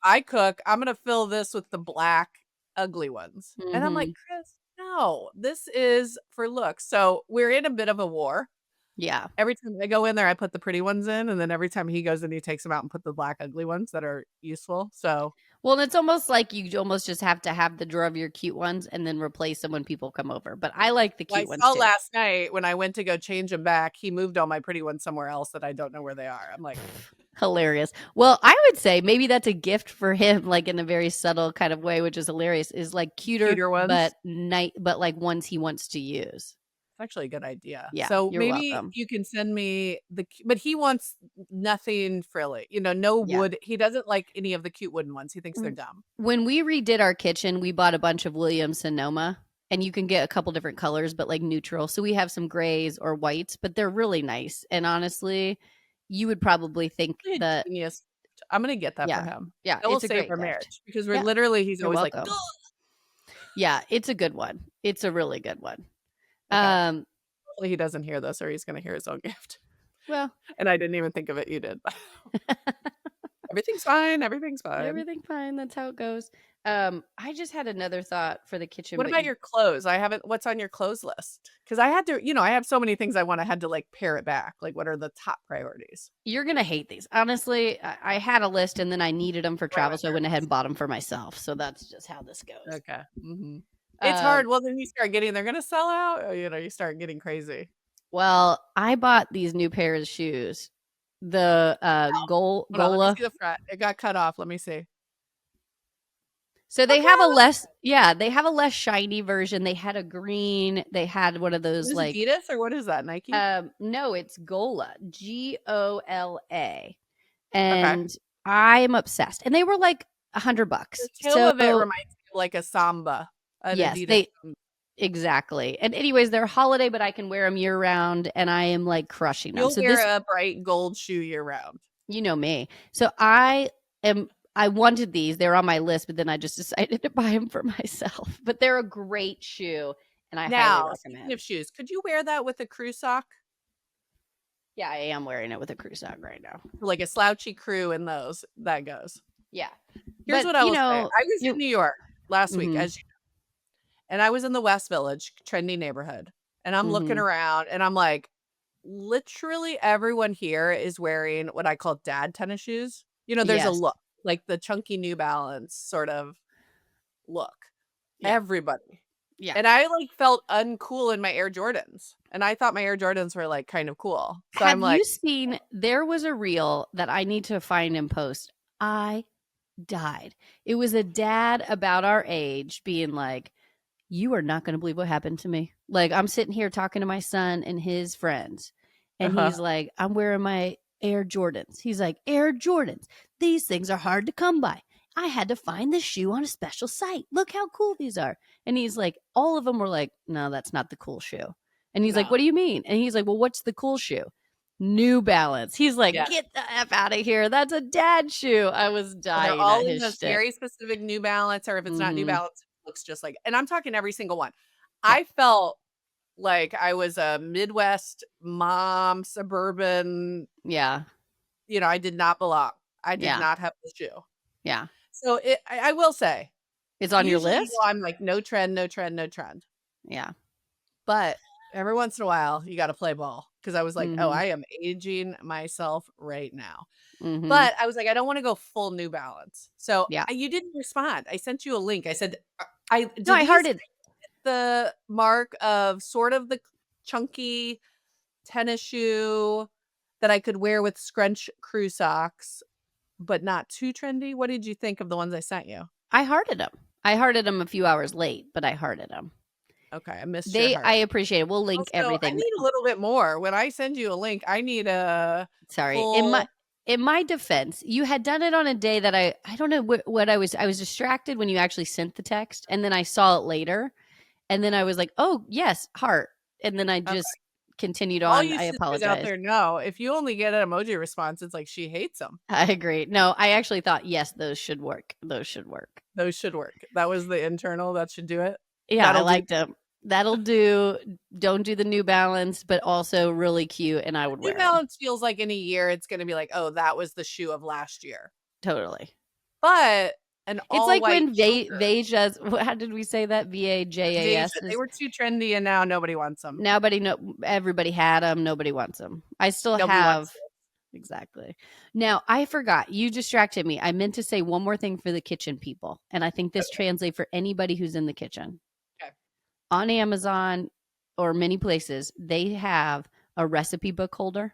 [SPEAKER 2] I cook. I'm going to fill this with the black ugly ones. And I'm like, Chris, no, this is for looks. So we're in a bit of a war.
[SPEAKER 1] Yeah.
[SPEAKER 2] Every time I go in there, I put the pretty ones in. And then every time he goes in, he takes them out and put the black ugly ones that are useful. So,
[SPEAKER 1] well, and it's almost like you almost just have to have the drawer of your cute ones and then replace them when people come over. But I like the cute ones
[SPEAKER 2] I saw
[SPEAKER 1] too.
[SPEAKER 2] last night when I went to go change them back, he moved all my pretty ones somewhere else that I don't know where they are. I'm like,
[SPEAKER 1] hilarious. Well, I would say maybe that's a gift for him, like in a very subtle kind of way, which is hilarious, is like cuter ones, but like ones he wants to use.
[SPEAKER 2] Actually a good idea.
[SPEAKER 1] Yeah.
[SPEAKER 2] So
[SPEAKER 1] you're
[SPEAKER 2] maybe
[SPEAKER 1] welcome.
[SPEAKER 2] you can send me but he wants nothing frilly, no wood. He doesn't like any of the cute wooden ones. He thinks they're dumb.
[SPEAKER 1] When we redid our kitchen, we bought a bunch of Williams Sonoma and you can get a couple different colors, but like neutral. So we have some grays or whites, but they're really nice. And honestly, you would probably think
[SPEAKER 2] Really a
[SPEAKER 1] that,
[SPEAKER 2] genius. I'm gonna get that for
[SPEAKER 1] yeah,
[SPEAKER 2] him.
[SPEAKER 1] yeah,
[SPEAKER 2] That will
[SPEAKER 1] it's a
[SPEAKER 2] save
[SPEAKER 1] great
[SPEAKER 2] our
[SPEAKER 1] gift.
[SPEAKER 2] marriage because
[SPEAKER 1] Yeah,
[SPEAKER 2] he's
[SPEAKER 1] you're
[SPEAKER 2] always like,
[SPEAKER 1] welcome.
[SPEAKER 2] "Ugh."
[SPEAKER 1] Yeah, it's a good one. It's a really good one.
[SPEAKER 2] Okay.
[SPEAKER 1] Um,
[SPEAKER 2] Hopefully he doesn't hear this or he's gonna hear his own gift.
[SPEAKER 1] well,
[SPEAKER 2] And I didn't even think of it. You did. Everything's fine. Everything's fine.
[SPEAKER 1] everything fine. That's how it goes. I just had another thought for the kitchen,
[SPEAKER 2] What
[SPEAKER 1] but
[SPEAKER 2] about your clothes? What's on your clothes list? Because I had to, I have so many things I had to like pare it back. Like, what are the top priorities?
[SPEAKER 1] you're gonna hate these. Honestly, I had a list and then I needed them for
[SPEAKER 2] Right,
[SPEAKER 1] travel, so I went ahead and bought them for myself. So that's just how this goes.
[SPEAKER 2] okay. It's
[SPEAKER 1] Um,
[SPEAKER 2] hard. Well, then you start getting, they're going to sell out. Or, you start getting crazy.
[SPEAKER 1] well, I bought these new pairs of shoes. The
[SPEAKER 2] Hold on. Let me
[SPEAKER 1] Gola.
[SPEAKER 2] see the front. It got cut off. Let me see.
[SPEAKER 1] So they
[SPEAKER 2] Okay.
[SPEAKER 1] have they have a less shiny version. They had a green. They had one of those
[SPEAKER 2] Is
[SPEAKER 1] like
[SPEAKER 2] Adidas or what is that? Nike?
[SPEAKER 1] no, it's Gola, Gola,
[SPEAKER 2] Okay.
[SPEAKER 1] and I am obsessed. And they were like $100.
[SPEAKER 2] The toe
[SPEAKER 1] So
[SPEAKER 2] of it reminds me of like a Samba. An
[SPEAKER 1] yes,
[SPEAKER 2] Adidas.
[SPEAKER 1] exactly. And anyways, they're holiday, but I can wear them year round, and I am like crushing them.
[SPEAKER 2] You'll
[SPEAKER 1] So
[SPEAKER 2] wear a bright gold shoe year round.
[SPEAKER 1] you know me. So I wanted these. They're on my list, but then I just decided to buy them for myself. But they're a great shoe, and I highly
[SPEAKER 2] Now, speaking
[SPEAKER 1] recommend.
[SPEAKER 2] of shoes, could you wear that with a crew sock?
[SPEAKER 1] Yeah, I am wearing it with a crew sock right now.
[SPEAKER 2] Like a slouchy crew in those. That goes.
[SPEAKER 1] Yeah.
[SPEAKER 2] Here's
[SPEAKER 1] But,
[SPEAKER 2] what I
[SPEAKER 1] you
[SPEAKER 2] will say.
[SPEAKER 1] know,
[SPEAKER 2] I was in New York last week,
[SPEAKER 1] Mhm.
[SPEAKER 2] as you know, and I was in the West Village, trendy neighborhood. And I'm looking
[SPEAKER 1] Mhm.
[SPEAKER 2] around and I'm like, literally everyone here is wearing what I call dad tennis shoes. There's a
[SPEAKER 1] Yes.
[SPEAKER 2] look, like the chunky New Balance sort of look.
[SPEAKER 1] Yeah.
[SPEAKER 2] Everybody.
[SPEAKER 1] Yeah.
[SPEAKER 2] And I like felt uncool in my Air Jordans. And I thought my Air Jordans were like kind of cool. So
[SPEAKER 1] Have
[SPEAKER 2] I'm like,
[SPEAKER 1] you seen there was a reel that I need to find and post. I died. It was a dad about our age being like, you are not going to believe what happened to me. Like, I'm sitting here talking to my son and his friends, and he's like, I'm wearing my Air Jordans. He's like, Air Jordans. These things are hard to come by. I had to find this shoe on a special site. Look how cool these are. And he's like, all of them were like, no, that's not the cool shoe. And he's like,
[SPEAKER 2] No.
[SPEAKER 1] what do you mean? And he's like, well, what's the cool shoe? New Balance. He's like,
[SPEAKER 2] Yeah.
[SPEAKER 1] get the F out of here. That's a dad shoe. I was
[SPEAKER 2] And
[SPEAKER 1] dying
[SPEAKER 2] they're all
[SPEAKER 1] at
[SPEAKER 2] in
[SPEAKER 1] his
[SPEAKER 2] this
[SPEAKER 1] shtick.
[SPEAKER 2] very specific New Balance, or if it's not New
[SPEAKER 1] Mhm.
[SPEAKER 2] Balance, it looks just like, and I'm talking every single one.
[SPEAKER 1] Yeah.
[SPEAKER 2] I felt like I was a Midwest mom, suburban,
[SPEAKER 1] Yeah.
[SPEAKER 2] I did not belong. I did
[SPEAKER 1] Yeah.
[SPEAKER 2] not have the shoe.
[SPEAKER 1] Yeah.
[SPEAKER 2] So I will say,
[SPEAKER 1] It's on your
[SPEAKER 2] usually,
[SPEAKER 1] list?
[SPEAKER 2] I'm like, no trend, no trend, no trend.
[SPEAKER 1] Yeah.
[SPEAKER 2] But every once in a while, you got to play ball. Because I was like, oh,
[SPEAKER 1] Mhm.
[SPEAKER 2] I am aging myself right now.
[SPEAKER 1] Mhm.
[SPEAKER 2] But I was like, I don't want to go full New Balance. So
[SPEAKER 1] Yeah.
[SPEAKER 2] you didn't respond. I sent you a link. I said,
[SPEAKER 1] No, I hearted.
[SPEAKER 2] the mark of sort of the chunky tennis shoe that I could wear with scrunch crew socks, but not too trendy. What did you think of the ones I sent you?
[SPEAKER 1] I hearted them. I hearted them a few hours late, but I hearted them.
[SPEAKER 2] Okay, I missed your heart.
[SPEAKER 1] I appreciate it. We'll link
[SPEAKER 2] Also, I
[SPEAKER 1] everything.
[SPEAKER 2] need a little bit more. When I send you a link, I need a
[SPEAKER 1] Sorry.
[SPEAKER 2] full.
[SPEAKER 1] In my defense, you had done it on a day that I don't know what I was distracted when you actually sent the text, and then I saw it later, and then I was like, "Oh, yes, heart." And then I just continued
[SPEAKER 2] All
[SPEAKER 1] on.
[SPEAKER 2] you
[SPEAKER 1] I
[SPEAKER 2] sisters out
[SPEAKER 1] apologize.
[SPEAKER 2] there know, if you only get an emoji response, it's like she hates them.
[SPEAKER 1] I agree. No, I actually thought, yes, those should work. Those should work.
[SPEAKER 2] Those should work. That was the internal. That should do it.
[SPEAKER 1] Yeah,
[SPEAKER 2] That'll
[SPEAKER 1] I liked them. That'll do. Don't do the New Balance, but also really cute, and I would wear
[SPEAKER 2] New
[SPEAKER 1] 'em.
[SPEAKER 2] Balance feels like in a year it's going to be like, oh, that was the shoe of last year.
[SPEAKER 1] Totally.
[SPEAKER 2] But an
[SPEAKER 1] It's like
[SPEAKER 2] all-white
[SPEAKER 1] when Vejas. How did we say that? VAJAS.
[SPEAKER 2] They were too trendy, and now nobody wants them.
[SPEAKER 1] Everybody had them. Nobody wants them. I still
[SPEAKER 2] Nobody
[SPEAKER 1] have.
[SPEAKER 2] wants them.
[SPEAKER 1] Exactly. Now, I forgot. You distracted me. I meant to say one more thing for the kitchen people, and I think this translates for anybody who's in the kitchen.
[SPEAKER 2] Okay.
[SPEAKER 1] On Amazon or many places, they have a recipe book holder,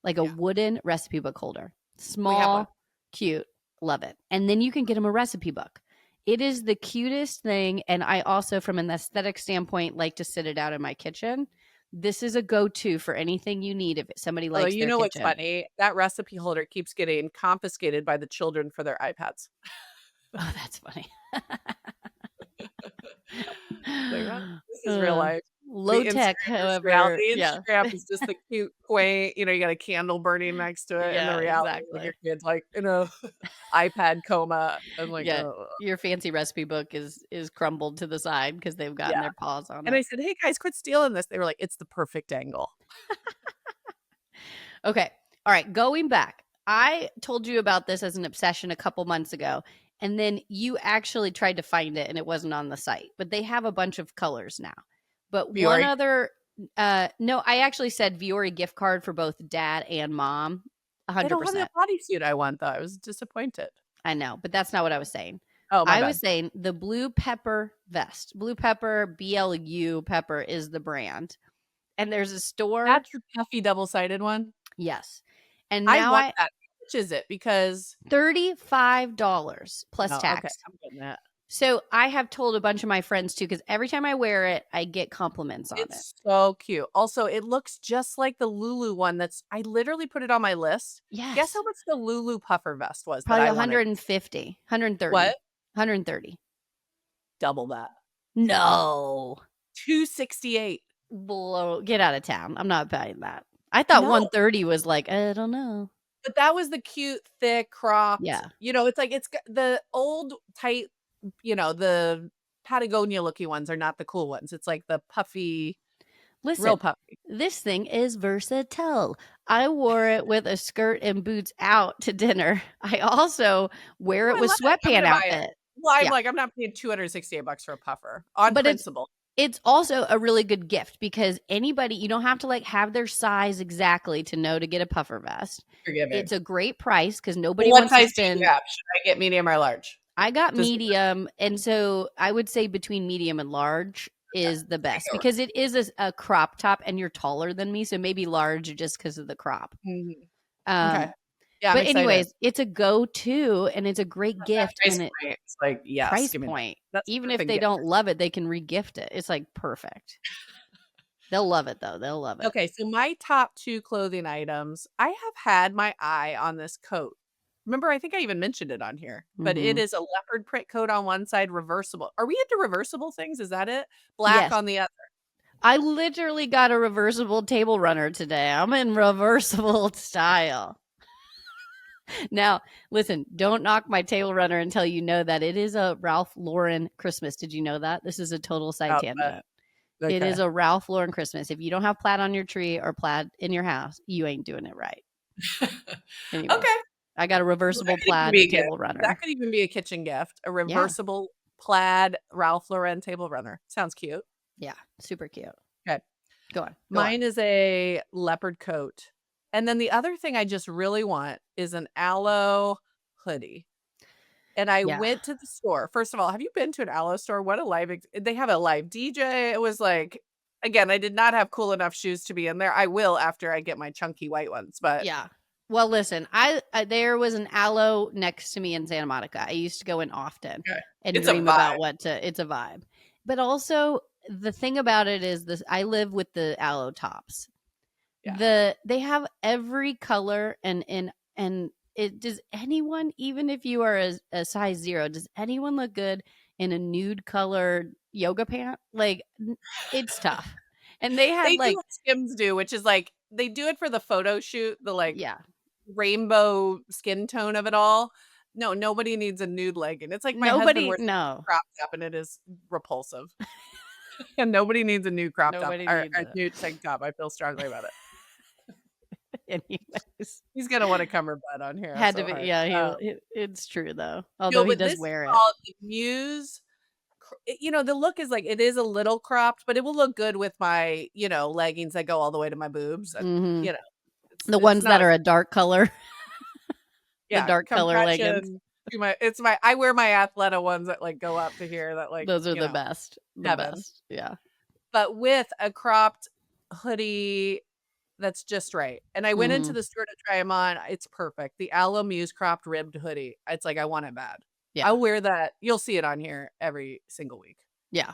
[SPEAKER 1] like a wooden recipe book holder. Small, cute, love it. And then you can get them a recipe book. It is the cutest thing, and I also, from an aesthetic standpoint, like to sit it out in my kitchen. This is a go-to for anything you need if somebody likes
[SPEAKER 2] you
[SPEAKER 1] their
[SPEAKER 2] know what's
[SPEAKER 1] kitchen.
[SPEAKER 2] funny? That recipe holder keeps getting confiscated by the children for their iPads.
[SPEAKER 1] Oh, that's funny.
[SPEAKER 2] Like, oh, this is real life.
[SPEAKER 1] Low
[SPEAKER 2] The
[SPEAKER 1] tech,
[SPEAKER 2] Instagram is
[SPEAKER 1] however,
[SPEAKER 2] reality.
[SPEAKER 1] yeah.
[SPEAKER 2] Instagram is just the cute, quaint, you got a candle burning next to it, and the
[SPEAKER 1] Yeah,
[SPEAKER 2] reality of your
[SPEAKER 1] exactly.
[SPEAKER 2] kid's like in a iPad coma. I'm like,
[SPEAKER 1] Yeah.
[SPEAKER 2] oh,
[SPEAKER 1] Your fancy recipe book is crumbled to the side because they've gotten
[SPEAKER 2] yeah.
[SPEAKER 1] their paws on
[SPEAKER 2] And I
[SPEAKER 1] it.
[SPEAKER 2] said, "Hey guys, quit stealing this." They were like, "It's the perfect angle."
[SPEAKER 1] Okay. All right. Going back, I told you about this as an obsession a couple months ago, and then you actually tried to find it and it wasn't on the site, but they have a bunch of colors now. But one
[SPEAKER 2] Viore.
[SPEAKER 1] other, no, I actually said Viore gift card for both dad and mom.
[SPEAKER 2] They don't have
[SPEAKER 1] 100%.
[SPEAKER 2] the bodysuit I want though. I was disappointed.
[SPEAKER 1] I know, but that's not what I was saying.
[SPEAKER 2] Oh, my
[SPEAKER 1] I
[SPEAKER 2] bad.
[SPEAKER 1] was saying the Blue Pepper vest. Blue Pepper, BLU Pepper is the brand. And there's a store.
[SPEAKER 2] That's the puffy double-sided one?
[SPEAKER 1] Yes. And
[SPEAKER 2] I
[SPEAKER 1] now
[SPEAKER 2] want that. How much is it? Because
[SPEAKER 1] $35 plus
[SPEAKER 2] oh, okay,
[SPEAKER 1] tax.
[SPEAKER 2] I'm getting that.
[SPEAKER 1] So I have told a bunch of my friends too, because every time I wear it, I get compliments on it.
[SPEAKER 2] It's so cute. Also, it looks just like the Lulu one I literally put it on my list. Guess
[SPEAKER 1] Yes.
[SPEAKER 2] how much the Lulu puffer vest was
[SPEAKER 1] Probably
[SPEAKER 2] that I wanted?
[SPEAKER 1] 150, 130.
[SPEAKER 2] What?
[SPEAKER 1] 130.
[SPEAKER 2] Double that.
[SPEAKER 1] No.
[SPEAKER 2] $268.
[SPEAKER 1] Get out of town. I'm not buying that. I thought
[SPEAKER 2] No.
[SPEAKER 1] 130 was like, I don't know.
[SPEAKER 2] But that was the cute, thick, cropped.
[SPEAKER 1] Yeah.
[SPEAKER 2] It's like it's the old tight, the Patagonia looking ones are not the cool ones. It's like the puffy,
[SPEAKER 1] Listen,
[SPEAKER 2] real puffy.
[SPEAKER 1] this thing is versatile. I wore it with a skirt and boots out to dinner. I also wear it with sweatpant outfit.
[SPEAKER 2] Well, I'm like, I'm not paying $268 for a puffer on principle.
[SPEAKER 1] It's also a really good gift because anybody, you don't have to like have their size exactly to know to get a puffer vest. It's a great price because nobody wants to spend.
[SPEAKER 2] Should I get medium or large?
[SPEAKER 1] I got medium, and so I would say between medium and large is the best because it is a crop top, and you're taller than me, so maybe large just because of the crop.
[SPEAKER 2] Mm-hmm. Okay. Yeah,
[SPEAKER 1] but anyways, it's a go-to, and it's a great gift, and
[SPEAKER 2] it's like
[SPEAKER 1] price point. Even if they don't love it, they can regift it. It's like perfect. They'll love it though. They'll love it.
[SPEAKER 2] Okay, so my top 2 clothing items, I have had my eye on this coat. Remember, I think I even mentioned it on here, but it is a leopard print coat on one side, reversible. Are we into reversible things? Is that it? Black on the other.
[SPEAKER 1] I literally got a reversible table runner today. I'm in reversible style. Now, listen, don't knock my table runner until you know that it is a Ralph Lauren Christmas. Did you know that? This is a total side tangent. Okay. It is a Ralph Lauren Christmas. If you don't have plaid on your tree or plaid in your house, you ain't doing it right. Anyway, okay. I got a reversible plaid table runner.
[SPEAKER 2] That could even be a kitchen gift. A reversible plaid Ralph Lauren table runner. Sounds cute.
[SPEAKER 1] Yeah, super cute.
[SPEAKER 2] Okay.
[SPEAKER 1] Go on.
[SPEAKER 2] Mine is a leopard coat. And then the other thing I just really want is an aloe hoodie. And I went to the store. First of all, have you been to an aloe store? What a live, they have a live DJ. It was like, again, I did not have cool enough shoes to be in there. I will after I get my chunky white ones, but
[SPEAKER 1] yeah. Well, listen, I there was an aloe next to me in Santa Monica. I used to go in often and dream about it's a vibe. But also the thing about it is this, I live with the aloe tops. Yeah. They have every color and it does anyone, even if you are a size 0, does anyone look good in a nude colored yoga pant? Like it's tough. And they do
[SPEAKER 2] what Skims do, which is like they do it for the photo shoot, the rainbow skin tone of it all. No, nobody needs a nude legging. It's like my husband wears crop top and it is repulsive. And nobody needs a nude crop top or a nude tank top. I feel strongly about it.
[SPEAKER 1] Anyways,
[SPEAKER 2] he's gonna want to come her butt on here.
[SPEAKER 1] Had to be, it's true though. Although he does wear it.
[SPEAKER 2] The Muse, the look is like it is a little cropped, but it will look good with my leggings that go all the way to my boobs, and
[SPEAKER 1] the ones that are a dark color.
[SPEAKER 2] Yeah,
[SPEAKER 1] the dark color leggings.
[SPEAKER 2] I wear my Athleta ones that like go up to here. That like
[SPEAKER 1] those are the best. The best. Yeah.
[SPEAKER 2] But with a cropped hoodie. That's just right. And I went into the store to try them on. It's perfect. The Aloe Muse cropped ribbed hoodie. It's like I want it bad. Yeah. I'll wear that. You'll see it on here every single week.
[SPEAKER 1] Yeah.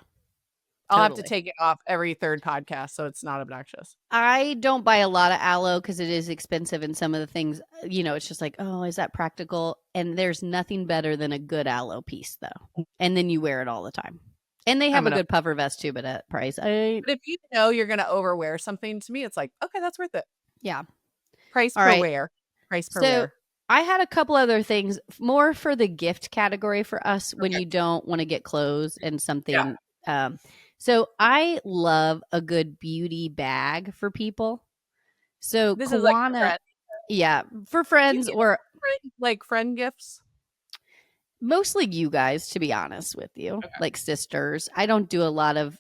[SPEAKER 2] I'll have to take it off every third podcast so it's not obnoxious.
[SPEAKER 1] I don't buy a lot of aloe because it is expensive, and some of the things, it's just like, oh, is that practical? And there's nothing better than a good aloe piece though. And then you wear it all the time. And they
[SPEAKER 2] I'm
[SPEAKER 1] have a
[SPEAKER 2] gonna.
[SPEAKER 1] good puffer vest too, but at price.
[SPEAKER 2] But if you know you're gonna overwear something, to me, it's like, okay, that's worth it.
[SPEAKER 1] Yeah.
[SPEAKER 2] Price
[SPEAKER 1] All
[SPEAKER 2] per
[SPEAKER 1] right.
[SPEAKER 2] wear. Price per
[SPEAKER 1] So
[SPEAKER 2] wear.
[SPEAKER 1] I had a couple other things more for the gift category for us when
[SPEAKER 2] Okay.
[SPEAKER 1] you don't want to get clothes and
[SPEAKER 2] Yeah.
[SPEAKER 1] something. So I love a good beauty bag for people. So
[SPEAKER 2] This is like for
[SPEAKER 1] Kawana,
[SPEAKER 2] friends.
[SPEAKER 1] yeah, for
[SPEAKER 2] Do you
[SPEAKER 1] friends
[SPEAKER 2] give
[SPEAKER 1] or
[SPEAKER 2] like friend gifts?
[SPEAKER 1] mostly you guys, to be honest with you,
[SPEAKER 2] Okay.
[SPEAKER 1] like sisters. I don't do a lot of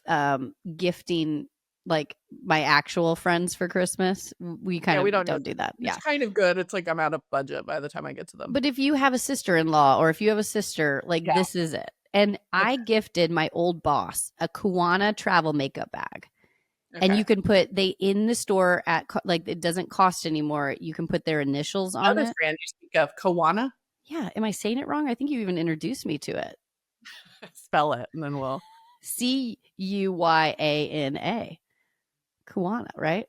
[SPEAKER 1] gifting like my actual friends for Christmas. We kind
[SPEAKER 2] Yeah, we
[SPEAKER 1] of
[SPEAKER 2] don't need
[SPEAKER 1] don't do that.
[SPEAKER 2] it's
[SPEAKER 1] Yeah.
[SPEAKER 2] kind of good. It's like I'm out of budget by the time I get to them.
[SPEAKER 1] But if you have a sister-in-law or if you have a sister, like
[SPEAKER 2] Yeah.
[SPEAKER 1] this is it. And I
[SPEAKER 2] Okay.
[SPEAKER 1] gifted my old boss a Kuwana travel makeup bag. And you
[SPEAKER 2] Okay.
[SPEAKER 1] can put they in the store at like it doesn't cost anymore. You can put their initials
[SPEAKER 2] Oh,
[SPEAKER 1] on
[SPEAKER 2] this
[SPEAKER 1] it.
[SPEAKER 2] brand you speak of, Kawana?
[SPEAKER 1] Yeah, am I saying it wrong? I think you even introduced me to it.
[SPEAKER 2] Spell it, and then we'll.
[SPEAKER 1] Cuyana. Kuwana, right?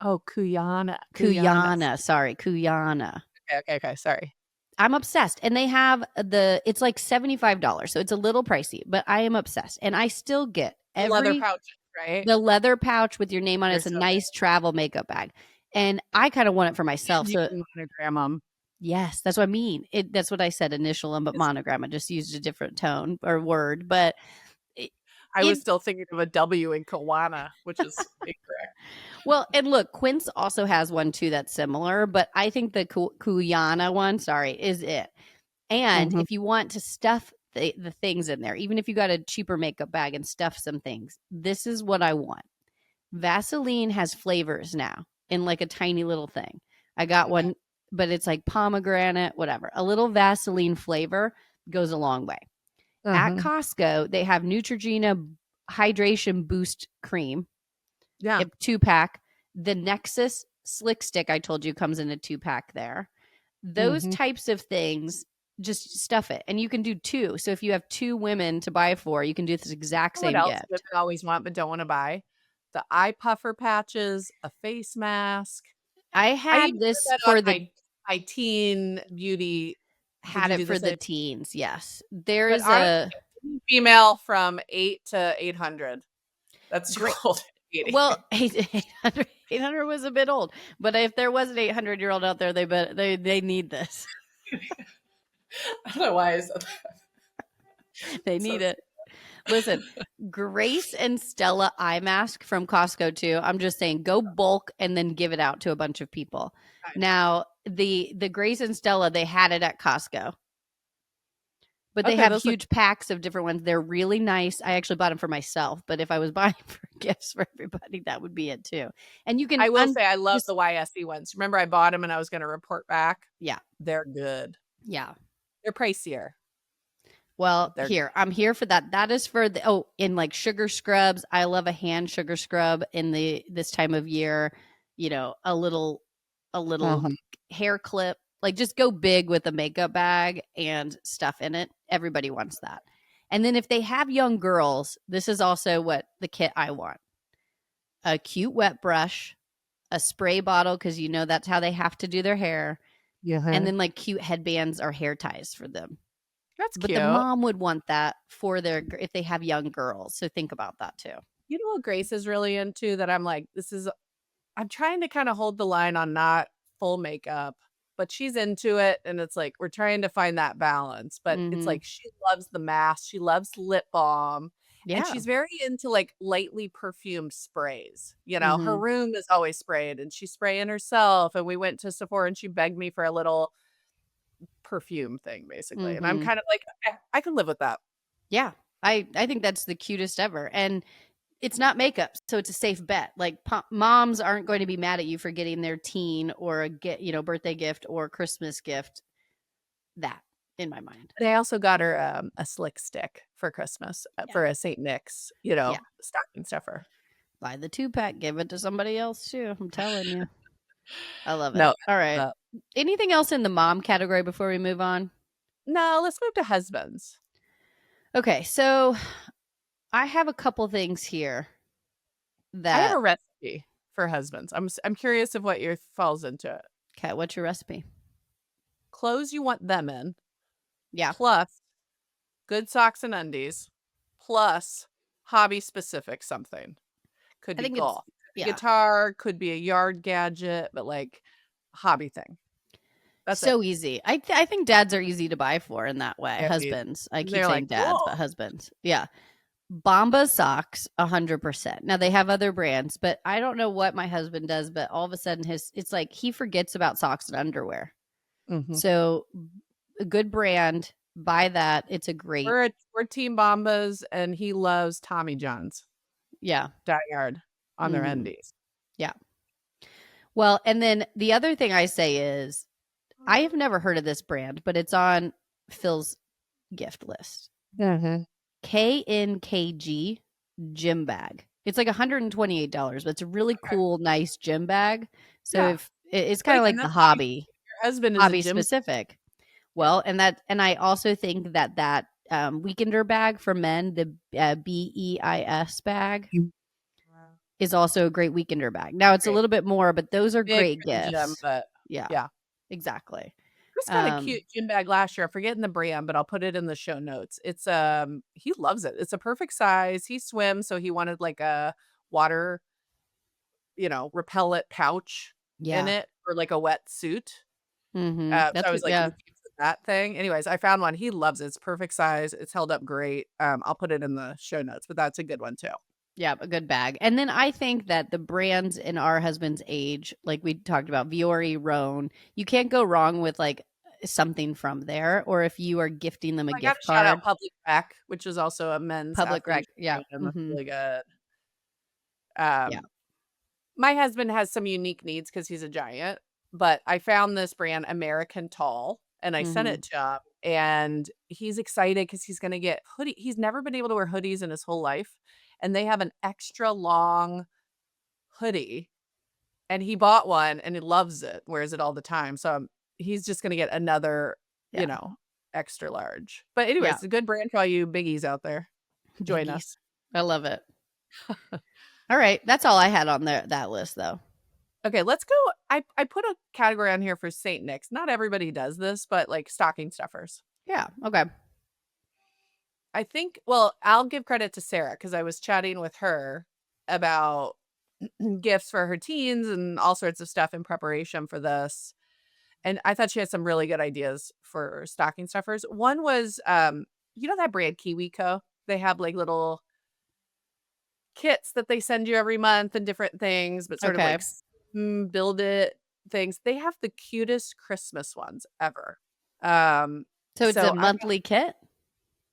[SPEAKER 2] Oh, Kuyana. Kuyana.
[SPEAKER 1] Kuyana, sorry, Kuyana.
[SPEAKER 2] Okay. Sorry.
[SPEAKER 1] I'm obsessed. And they have it's like $75. So it's a little pricey, but I am obsessed. And I still get
[SPEAKER 2] Leather
[SPEAKER 1] every
[SPEAKER 2] pouches, right?
[SPEAKER 1] the leather pouch with your name on it.
[SPEAKER 2] They're
[SPEAKER 1] It's a
[SPEAKER 2] so
[SPEAKER 1] nice travel makeup bag. And I kind of want it for myself.
[SPEAKER 2] and you
[SPEAKER 1] So
[SPEAKER 2] can monogram them.
[SPEAKER 1] yes, that's what I mean. That's what I said, initial them, but monogram. I just used a different tone or word. But it,
[SPEAKER 2] I
[SPEAKER 1] it
[SPEAKER 2] was still thinking of a W in Kawana, which is incorrect.
[SPEAKER 1] well, and look, Quince also has one too that's similar, but I think the Kuyana one, sorry, is it. And
[SPEAKER 2] Mhm.
[SPEAKER 1] if you want to stuff the things in there, even if you got a cheaper makeup bag and stuff some things, this is what I want. Vaseline has flavors now in like a tiny little thing. I got
[SPEAKER 2] Okay.
[SPEAKER 1] one, but it's like pomegranate, whatever. A little Vaseline flavor goes a long way. At
[SPEAKER 2] Mhm.
[SPEAKER 1] Costco, they have Neutrogena Hydration Boost Cream,
[SPEAKER 2] Yeah.
[SPEAKER 1] a 2-pack. The Nexus Slick Stick, I told you, comes in a 2-pack there. Those
[SPEAKER 2] Mhm.
[SPEAKER 1] types of things, just stuff it. And you can do two. So if you have two women to buy for, you can do this exact
[SPEAKER 2] What
[SPEAKER 1] same
[SPEAKER 2] else women
[SPEAKER 1] gift.
[SPEAKER 2] always want but don't wanna buy? The eye puffer patches, a face mask.
[SPEAKER 1] I
[SPEAKER 2] I
[SPEAKER 1] had
[SPEAKER 2] even did
[SPEAKER 1] this
[SPEAKER 2] that on
[SPEAKER 1] for the
[SPEAKER 2] my teen beauty. Did
[SPEAKER 1] had
[SPEAKER 2] you
[SPEAKER 1] it
[SPEAKER 2] do the
[SPEAKER 1] for the
[SPEAKER 2] same?
[SPEAKER 1] teens, yes. There
[SPEAKER 2] But
[SPEAKER 1] is
[SPEAKER 2] honestly,
[SPEAKER 1] a
[SPEAKER 2] female from 8 to 800. That's too
[SPEAKER 1] great
[SPEAKER 2] old. 80.
[SPEAKER 1] well, 800 was a bit old, but if there was an 800-year-old out there, they need this.
[SPEAKER 2] I don't know why I said that.
[SPEAKER 1] They
[SPEAKER 2] So
[SPEAKER 1] need it. Listen, Grace and Stella eye mask from Costco too. I'm just saying, go bulk and then give it out to a bunch of people. Now, the Grace and Stella, they had it at Costco, but they
[SPEAKER 2] okay,
[SPEAKER 1] have
[SPEAKER 2] those look.
[SPEAKER 1] huge packs of different ones. They're really nice. I actually bought them for myself, but if I was buying for gifts for everybody, that would be it too. And you can
[SPEAKER 2] I will say I love
[SPEAKER 1] just
[SPEAKER 2] the YSE ones. Remember I bought them and I was gonna report back?
[SPEAKER 1] yeah,
[SPEAKER 2] They're good.
[SPEAKER 1] yeah.
[SPEAKER 2] They're pricier,
[SPEAKER 1] Well,
[SPEAKER 2] but they're
[SPEAKER 1] here, I'm here for that. That is for the in like sugar scrubs. I love a hand sugar scrub in the this time of year. You know, a little
[SPEAKER 2] uh-huh.
[SPEAKER 1] hair clip. Like just go big with a makeup bag and stuff in it. Everybody wants that. And then if they have young girls, this is also what the kit I want. A cute wet brush, a spray bottle cuz you know that's how they have to do their hair, and
[SPEAKER 2] Yeah.
[SPEAKER 1] then like cute headbands or hair ties for them.
[SPEAKER 2] That's
[SPEAKER 1] But the
[SPEAKER 2] cute.
[SPEAKER 1] mom would want that for if they have young girls. So think about that too.
[SPEAKER 2] You know what Grace is really into that I'm like, I'm trying to kinda hold the line on not full makeup, but she's into it, and it's like we're trying to find that balance, but it's
[SPEAKER 1] Mhm.
[SPEAKER 2] like she loves the mask, she loves lip balm, and
[SPEAKER 1] Yeah.
[SPEAKER 2] she's very into, like, lightly perfumed sprays, her
[SPEAKER 1] Mhm.
[SPEAKER 2] room is always sprayed, and she's spraying herself, and we went to Sephora, and she begged me for a little perfume thing, basically, and I'm
[SPEAKER 1] Mhm.
[SPEAKER 2] kind of like, "Okay, I can live with that."
[SPEAKER 1] Yeah. I think that's the cutest ever. And it's not makeup, so it's a safe bet. Like moms aren't going to be mad at you for getting their teen or a birthday gift or Christmas gift that in my mind.
[SPEAKER 2] And I also got her, a slick stick for Christmas,
[SPEAKER 1] Yeah.
[SPEAKER 2] for a Saint Nick's,
[SPEAKER 1] Yeah.
[SPEAKER 2] stocking stuffer.
[SPEAKER 1] Buy the 2-pack, give it to somebody else too. I'm telling you. I love it.
[SPEAKER 2] No,
[SPEAKER 1] All right.
[SPEAKER 2] uh,
[SPEAKER 1] Anything else in the mom category before we move on?
[SPEAKER 2] no, let's move to husbands.
[SPEAKER 1] Okay, so I have a couple things here
[SPEAKER 2] I have
[SPEAKER 1] that
[SPEAKER 2] a recipe for husbands. I'm curious of what your falls into it.
[SPEAKER 1] okay, what's your recipe?
[SPEAKER 2] Clothes you want them in,
[SPEAKER 1] Yeah.
[SPEAKER 2] plus good socks and undies, plus hobby specific something. Could
[SPEAKER 1] I
[SPEAKER 2] be
[SPEAKER 1] think it's
[SPEAKER 2] golf, could be
[SPEAKER 1] yeah.
[SPEAKER 2] guitar, could be a yard gadget, but like hobby thing. That's it.
[SPEAKER 1] So easy. I think dads are easy to buy for in that way.
[SPEAKER 2] Heavy.
[SPEAKER 1] Husbands. I keep
[SPEAKER 2] They're
[SPEAKER 1] saying
[SPEAKER 2] like,
[SPEAKER 1] dads,
[SPEAKER 2] cool.
[SPEAKER 1] but husbands. Yeah. Bomba socks, 100%. Now they have other brands, but I don't know what my husband does, but all of a sudden it's like he forgets about socks and underwear.
[SPEAKER 2] Mm-hmm.
[SPEAKER 1] So a good brand, buy that. It's a great.
[SPEAKER 2] We're Team Bombas, and he loves Tommy John's.
[SPEAKER 1] Yeah.
[SPEAKER 2] Die-hard on their
[SPEAKER 1] Mhm.
[SPEAKER 2] undies.
[SPEAKER 1] Yeah. Well, and then the other thing I say is I have never heard of this brand, but it's on Phil's gift list.
[SPEAKER 2] Mm-hmm.
[SPEAKER 1] KNKG gym bag. It's like $128, but it's a really cool, nice gym bag. So
[SPEAKER 2] Yeah.
[SPEAKER 1] if it's kind
[SPEAKER 2] Wait,
[SPEAKER 1] of
[SPEAKER 2] and
[SPEAKER 1] like the
[SPEAKER 2] that's why
[SPEAKER 1] hobby
[SPEAKER 2] your husband is a gym.
[SPEAKER 1] specific. Well, and I also think that weekender bag for men, the BEIS bag, is also a great weekender bag. Now it's a
[SPEAKER 2] Great.
[SPEAKER 1] little bit more, but those are
[SPEAKER 2] Big
[SPEAKER 1] great
[SPEAKER 2] for the gym,
[SPEAKER 1] gifts.
[SPEAKER 2] but
[SPEAKER 1] Yeah,
[SPEAKER 2] yeah.
[SPEAKER 1] exactly.
[SPEAKER 2] Chris got a cute gym bag last year. I'm forgetting the brand, but I'll put it in the show notes. It's he loves it. It's a perfect size. He swims, so he wanted like a water, repellent pouch in
[SPEAKER 1] Yeah.
[SPEAKER 2] it for like a wetsuit.
[SPEAKER 1] Mm-hmm.
[SPEAKER 2] So
[SPEAKER 1] That's
[SPEAKER 2] I
[SPEAKER 1] good.
[SPEAKER 2] was like
[SPEAKER 1] Yeah.
[SPEAKER 2] looking for that thing. Anyways, I found one. He loves it. It's perfect size. It's held up great. I'll put it in the show notes, but that's a good one too.
[SPEAKER 1] Yeah, a good bag. And then I think that the brands in our husband's age, like we talked about, Viore, Roan, you can't go wrong with like something from there. Or if you are gifting them a
[SPEAKER 2] I got
[SPEAKER 1] gift
[SPEAKER 2] to shout
[SPEAKER 1] card,
[SPEAKER 2] out Public Rec, which is also a men's
[SPEAKER 1] Public Rec.
[SPEAKER 2] athleisure
[SPEAKER 1] Yeah.
[SPEAKER 2] brand. That's
[SPEAKER 1] Mm-hmm.
[SPEAKER 2] really good.
[SPEAKER 1] Yeah.
[SPEAKER 2] My husband has some unique needs because he's a giant, but I found this brand American Tall and I sent
[SPEAKER 1] Mm-hmm.
[SPEAKER 2] it to him, and he's excited because he's going to get hoodie. He's never been able to wear hoodies in his whole life, and they have an extra long hoodie, and he bought one and he loves it, wears it all the time. So he's just going to get another,
[SPEAKER 1] Yeah.
[SPEAKER 2] extra large. But anyways,
[SPEAKER 1] Yeah.
[SPEAKER 2] it's a good brand for all you biggies out there. Join
[SPEAKER 1] Biggies.
[SPEAKER 2] us.
[SPEAKER 1] I love it. All right. That's all I had on that list, though.
[SPEAKER 2] Okay, let's go. I put a category on here for St. Nick's. Not everybody does this, but like stocking stuffers.
[SPEAKER 1] Yeah. Okay.
[SPEAKER 2] I think, well, I'll give credit to Sarah because I was chatting with her about gifts for her teens and all sorts of stuff in preparation for this. And I thought she had some really good ideas for stocking stuffers. One was, that brand KiwiCo? They have like little kits that they send you every month and different things, but sort of
[SPEAKER 1] Okay.
[SPEAKER 2] like build it things. They have the cutest Christmas ones ever.
[SPEAKER 1] So it's a monthly kit?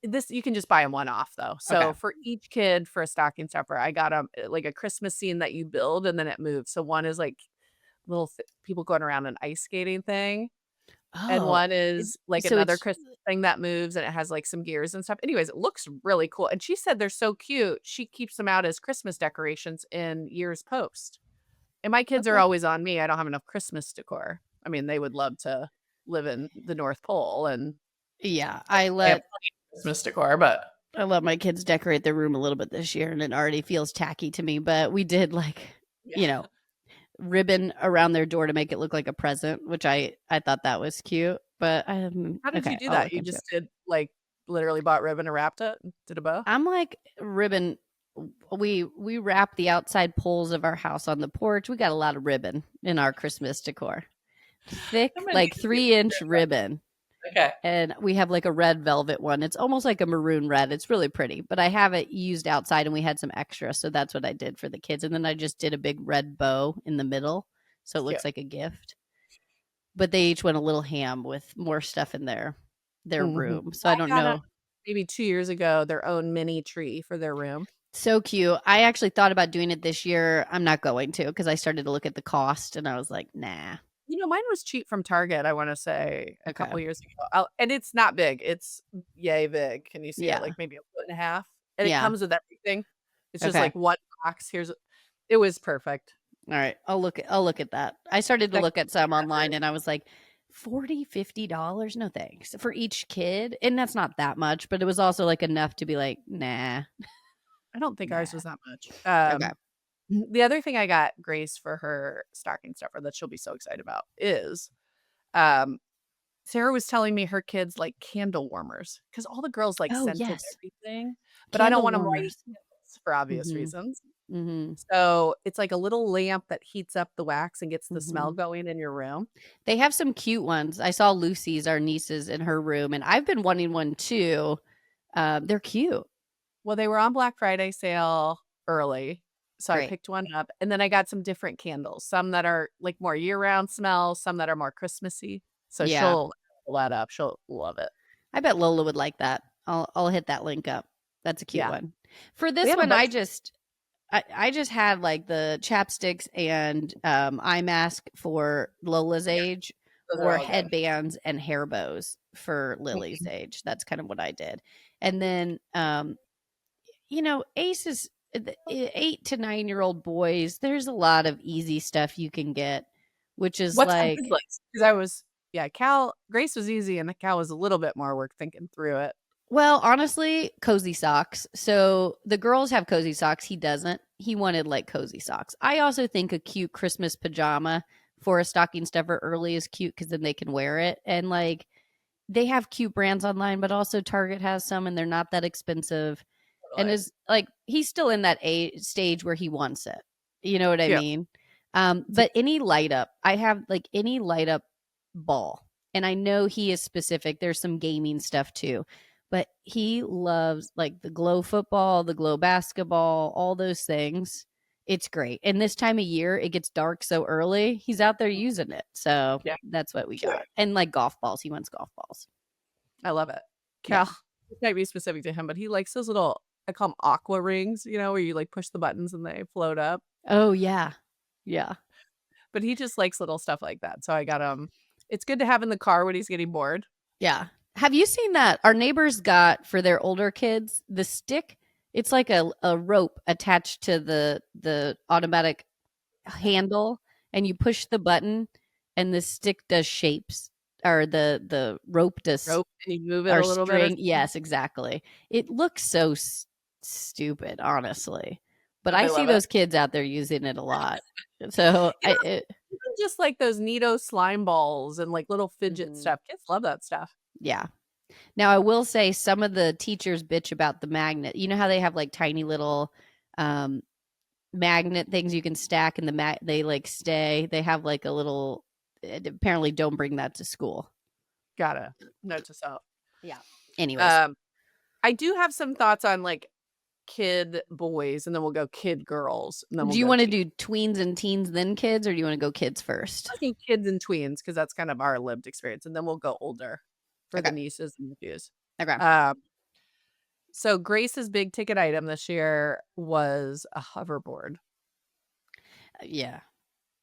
[SPEAKER 2] This you can just buy them one off though. So for each kid for a stocking stuffer, I got like a Christmas scene that you build and then it moves. So one is like little people going around an ice skating thing, and
[SPEAKER 1] Oh.
[SPEAKER 2] one is like
[SPEAKER 1] so
[SPEAKER 2] another
[SPEAKER 1] it's
[SPEAKER 2] Christmas thing that moves and it has like some gears and stuff. Anyways, it looks really cool. And she said they're so cute. She keeps them out as Christmas decorations in years post. And my kids are
[SPEAKER 1] Okay.
[SPEAKER 2] always on me. I don't have enough Christmas decor. I mean, they would love to live in the North Pole and
[SPEAKER 1] Yeah.
[SPEAKER 2] I
[SPEAKER 1] I
[SPEAKER 2] have
[SPEAKER 1] let
[SPEAKER 2] Christmas decor, but
[SPEAKER 1] my kids decorate their room a little bit this year, and it already feels tacky to me. But we did like, ribbon around their door to make it look like a present, which I thought that was cute. But
[SPEAKER 2] how did you do
[SPEAKER 1] I'll
[SPEAKER 2] that?
[SPEAKER 1] look
[SPEAKER 2] You
[SPEAKER 1] into
[SPEAKER 2] just
[SPEAKER 1] it.
[SPEAKER 2] did like literally bought ribbon and wrapped it? Did a bow?
[SPEAKER 1] I'm like ribbon. We wrap the outside poles of our house on the porch. We got a lot of ribbon in our Christmas decor. Thick, like 3-inch ribbon.
[SPEAKER 2] Okay.
[SPEAKER 1] And we have like a red velvet one. It's almost like a maroon red. It's really pretty, but I have it used outside and we had some extra. So that's what I did for the kids. And then I just did a big red bow in the middle. So it looks like a gift. But they each went a little ham with more stuff in their room. So I don't know.
[SPEAKER 2] Maybe 2 years ago, their own mini tree for their room.
[SPEAKER 1] So cute. I actually thought about doing it this year. I'm not going to because I started to look at the cost and I was like, nah.
[SPEAKER 2] Mine was cheap from Target, I want to say, a couple years ago. And it's not big. It's yay big. Can you see it? Like maybe 1.5 foot. And it comes with everything. It's just like one box. It was perfect.
[SPEAKER 1] All right. I'll look at that. I started to look at some online and I was like, $40-$50? No thanks. For each kid. And that's not that much, but it was also like enough to be like, nah.
[SPEAKER 2] I don't think ours was that much.
[SPEAKER 1] Okay.
[SPEAKER 2] The other thing I got Grace for her stocking stuffer that she'll be so excited about is Sarah was telling me her kids like candle warmers because all the girls like
[SPEAKER 1] Oh,
[SPEAKER 2] scented
[SPEAKER 1] yes.
[SPEAKER 2] everything, but I don't
[SPEAKER 1] Candle
[SPEAKER 2] want them lighting
[SPEAKER 1] warmers.
[SPEAKER 2] candles for obvious
[SPEAKER 1] Mhm.
[SPEAKER 2] reasons.
[SPEAKER 1] Mhm.
[SPEAKER 2] So it's like a little lamp that heats up the wax and gets the smell
[SPEAKER 1] Mhm.
[SPEAKER 2] going in your room.
[SPEAKER 1] They have some cute ones. I saw Lucy's, our niece's, in her room, and I've been wanting one too. They're cute.
[SPEAKER 2] Well, they were on Black Friday sale early, so I
[SPEAKER 1] Great.
[SPEAKER 2] picked one up, and then I got some different candles, some that are like more year-round smell, some that are more Christmassy. So
[SPEAKER 1] Yeah.
[SPEAKER 2] she'll pull that up. She'll love it.
[SPEAKER 1] I bet Lola would like that. I'll hit that link up. That's a cute
[SPEAKER 2] Yeah.
[SPEAKER 1] one. For
[SPEAKER 2] We
[SPEAKER 1] this
[SPEAKER 2] have a
[SPEAKER 1] one,
[SPEAKER 2] bunch.
[SPEAKER 1] I just had like the chapsticks and eye mask for Lola's
[SPEAKER 2] Yeah,
[SPEAKER 1] age,
[SPEAKER 2] those are
[SPEAKER 1] or
[SPEAKER 2] all good.
[SPEAKER 1] headbands and hair bows for Lily's age. That's kind of what I did. And then Ace is 8 to 9 year old boys. There's a lot of easy stuff you can get, which is
[SPEAKER 2] What's on
[SPEAKER 1] like,
[SPEAKER 2] his list? Because I was Grace was easy, and Cal was a little bit more work thinking through it.
[SPEAKER 1] well, honestly, cozy socks. So the girls have cozy socks. He doesn't. He wanted like cozy socks. I also think a cute Christmas pajama for a stocking stuffer early is cute because then they can wear it. And like they have cute brands online, but also Target has some and they're not that expensive. And
[SPEAKER 2] Totally.
[SPEAKER 1] is like he's still in that stage where he wants it. You know what I
[SPEAKER 2] Yeah.
[SPEAKER 1] mean? But any light up, I have like any light up ball. And I know he is specific. There's some gaming stuff too. But he loves like the glow football, the glow basketball, all those things. It's great. And this time of year, it gets dark so early. He's out there using it. So
[SPEAKER 2] Yeah.
[SPEAKER 1] that's what we
[SPEAKER 2] Sure.
[SPEAKER 1] got. And like golf balls. He wants golf balls.
[SPEAKER 2] I love it.
[SPEAKER 1] Yeah.
[SPEAKER 2] Cal, this might be specific to him, but he likes those little, I call them aqua rings, where you like push the buttons and they float up.
[SPEAKER 1] Oh, yeah. Yeah.
[SPEAKER 2] But he just likes little stuff like that. So I got him. It's good to have in the car when he's getting bored.
[SPEAKER 1] Yeah. Have you seen that? Our neighbors got for their older kids the stick. It's like a rope attached to the automatic handle, and you push the button, and the stick does shapes, or the rope does,
[SPEAKER 2] Rope, and you move it
[SPEAKER 1] or
[SPEAKER 2] a little bit.
[SPEAKER 1] string. Yes, exactly. It looks so stupid, honestly, but I
[SPEAKER 2] I
[SPEAKER 1] see
[SPEAKER 2] love it.
[SPEAKER 1] those kids out there using it a lot. So
[SPEAKER 2] You know, even just like those Neato slime balls and like little fidget
[SPEAKER 1] Mhm.
[SPEAKER 2] stuff. Kids love that stuff.
[SPEAKER 1] Yeah. Now, I will say some of the teachers bitch about the magnet. You know how they have like tiny little um, magnet things you can stack, and they like stay. They have like a little. Apparently, don't bring that to school.
[SPEAKER 2] Gotta note to self.
[SPEAKER 1] Yeah. Anyways,
[SPEAKER 2] I do have some thoughts on like kid boys, and then we'll go kid girls, and then we'll
[SPEAKER 1] do you
[SPEAKER 2] go
[SPEAKER 1] want to
[SPEAKER 2] teen.
[SPEAKER 1] do tweens and teens then kids, or do you want to go kids first?
[SPEAKER 2] I think kids and tweens because that's kind of our lived experience, and then we'll go older for the
[SPEAKER 1] Okay.
[SPEAKER 2] nieces and nephews.
[SPEAKER 1] Okay.
[SPEAKER 2] So Grace's big ticket item this year was a hoverboard.
[SPEAKER 1] Yeah.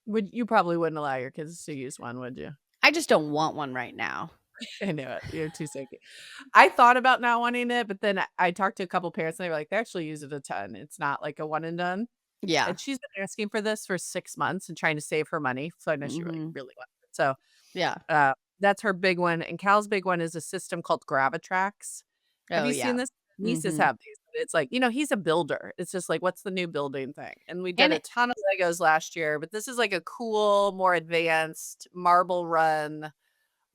[SPEAKER 2] You probably wouldn't allow your kids to use one, would you?
[SPEAKER 1] I just don't want one right now.
[SPEAKER 2] I knew it. You're too sicky. I thought about not wanting it, but then I talked to a couple parents and they were like, they actually use it a ton. It's not like a one and done.
[SPEAKER 1] Yeah.
[SPEAKER 2] And she's been asking for this for 6 months and trying to save her money. So I know she really,
[SPEAKER 1] Mhm.
[SPEAKER 2] really wants it. So
[SPEAKER 1] Yeah.
[SPEAKER 2] that's her big one. And Cal's big one is a system called Gravitrax. Have
[SPEAKER 1] Oh,
[SPEAKER 2] you
[SPEAKER 1] yeah.
[SPEAKER 2] seen this? Nieces
[SPEAKER 1] Mhm.
[SPEAKER 2] have these. It's like, he's a builder. It's just like, what's the new building thing? And we did
[SPEAKER 1] And
[SPEAKER 2] a ton of Legos last year, but this is like a cool, more advanced marble run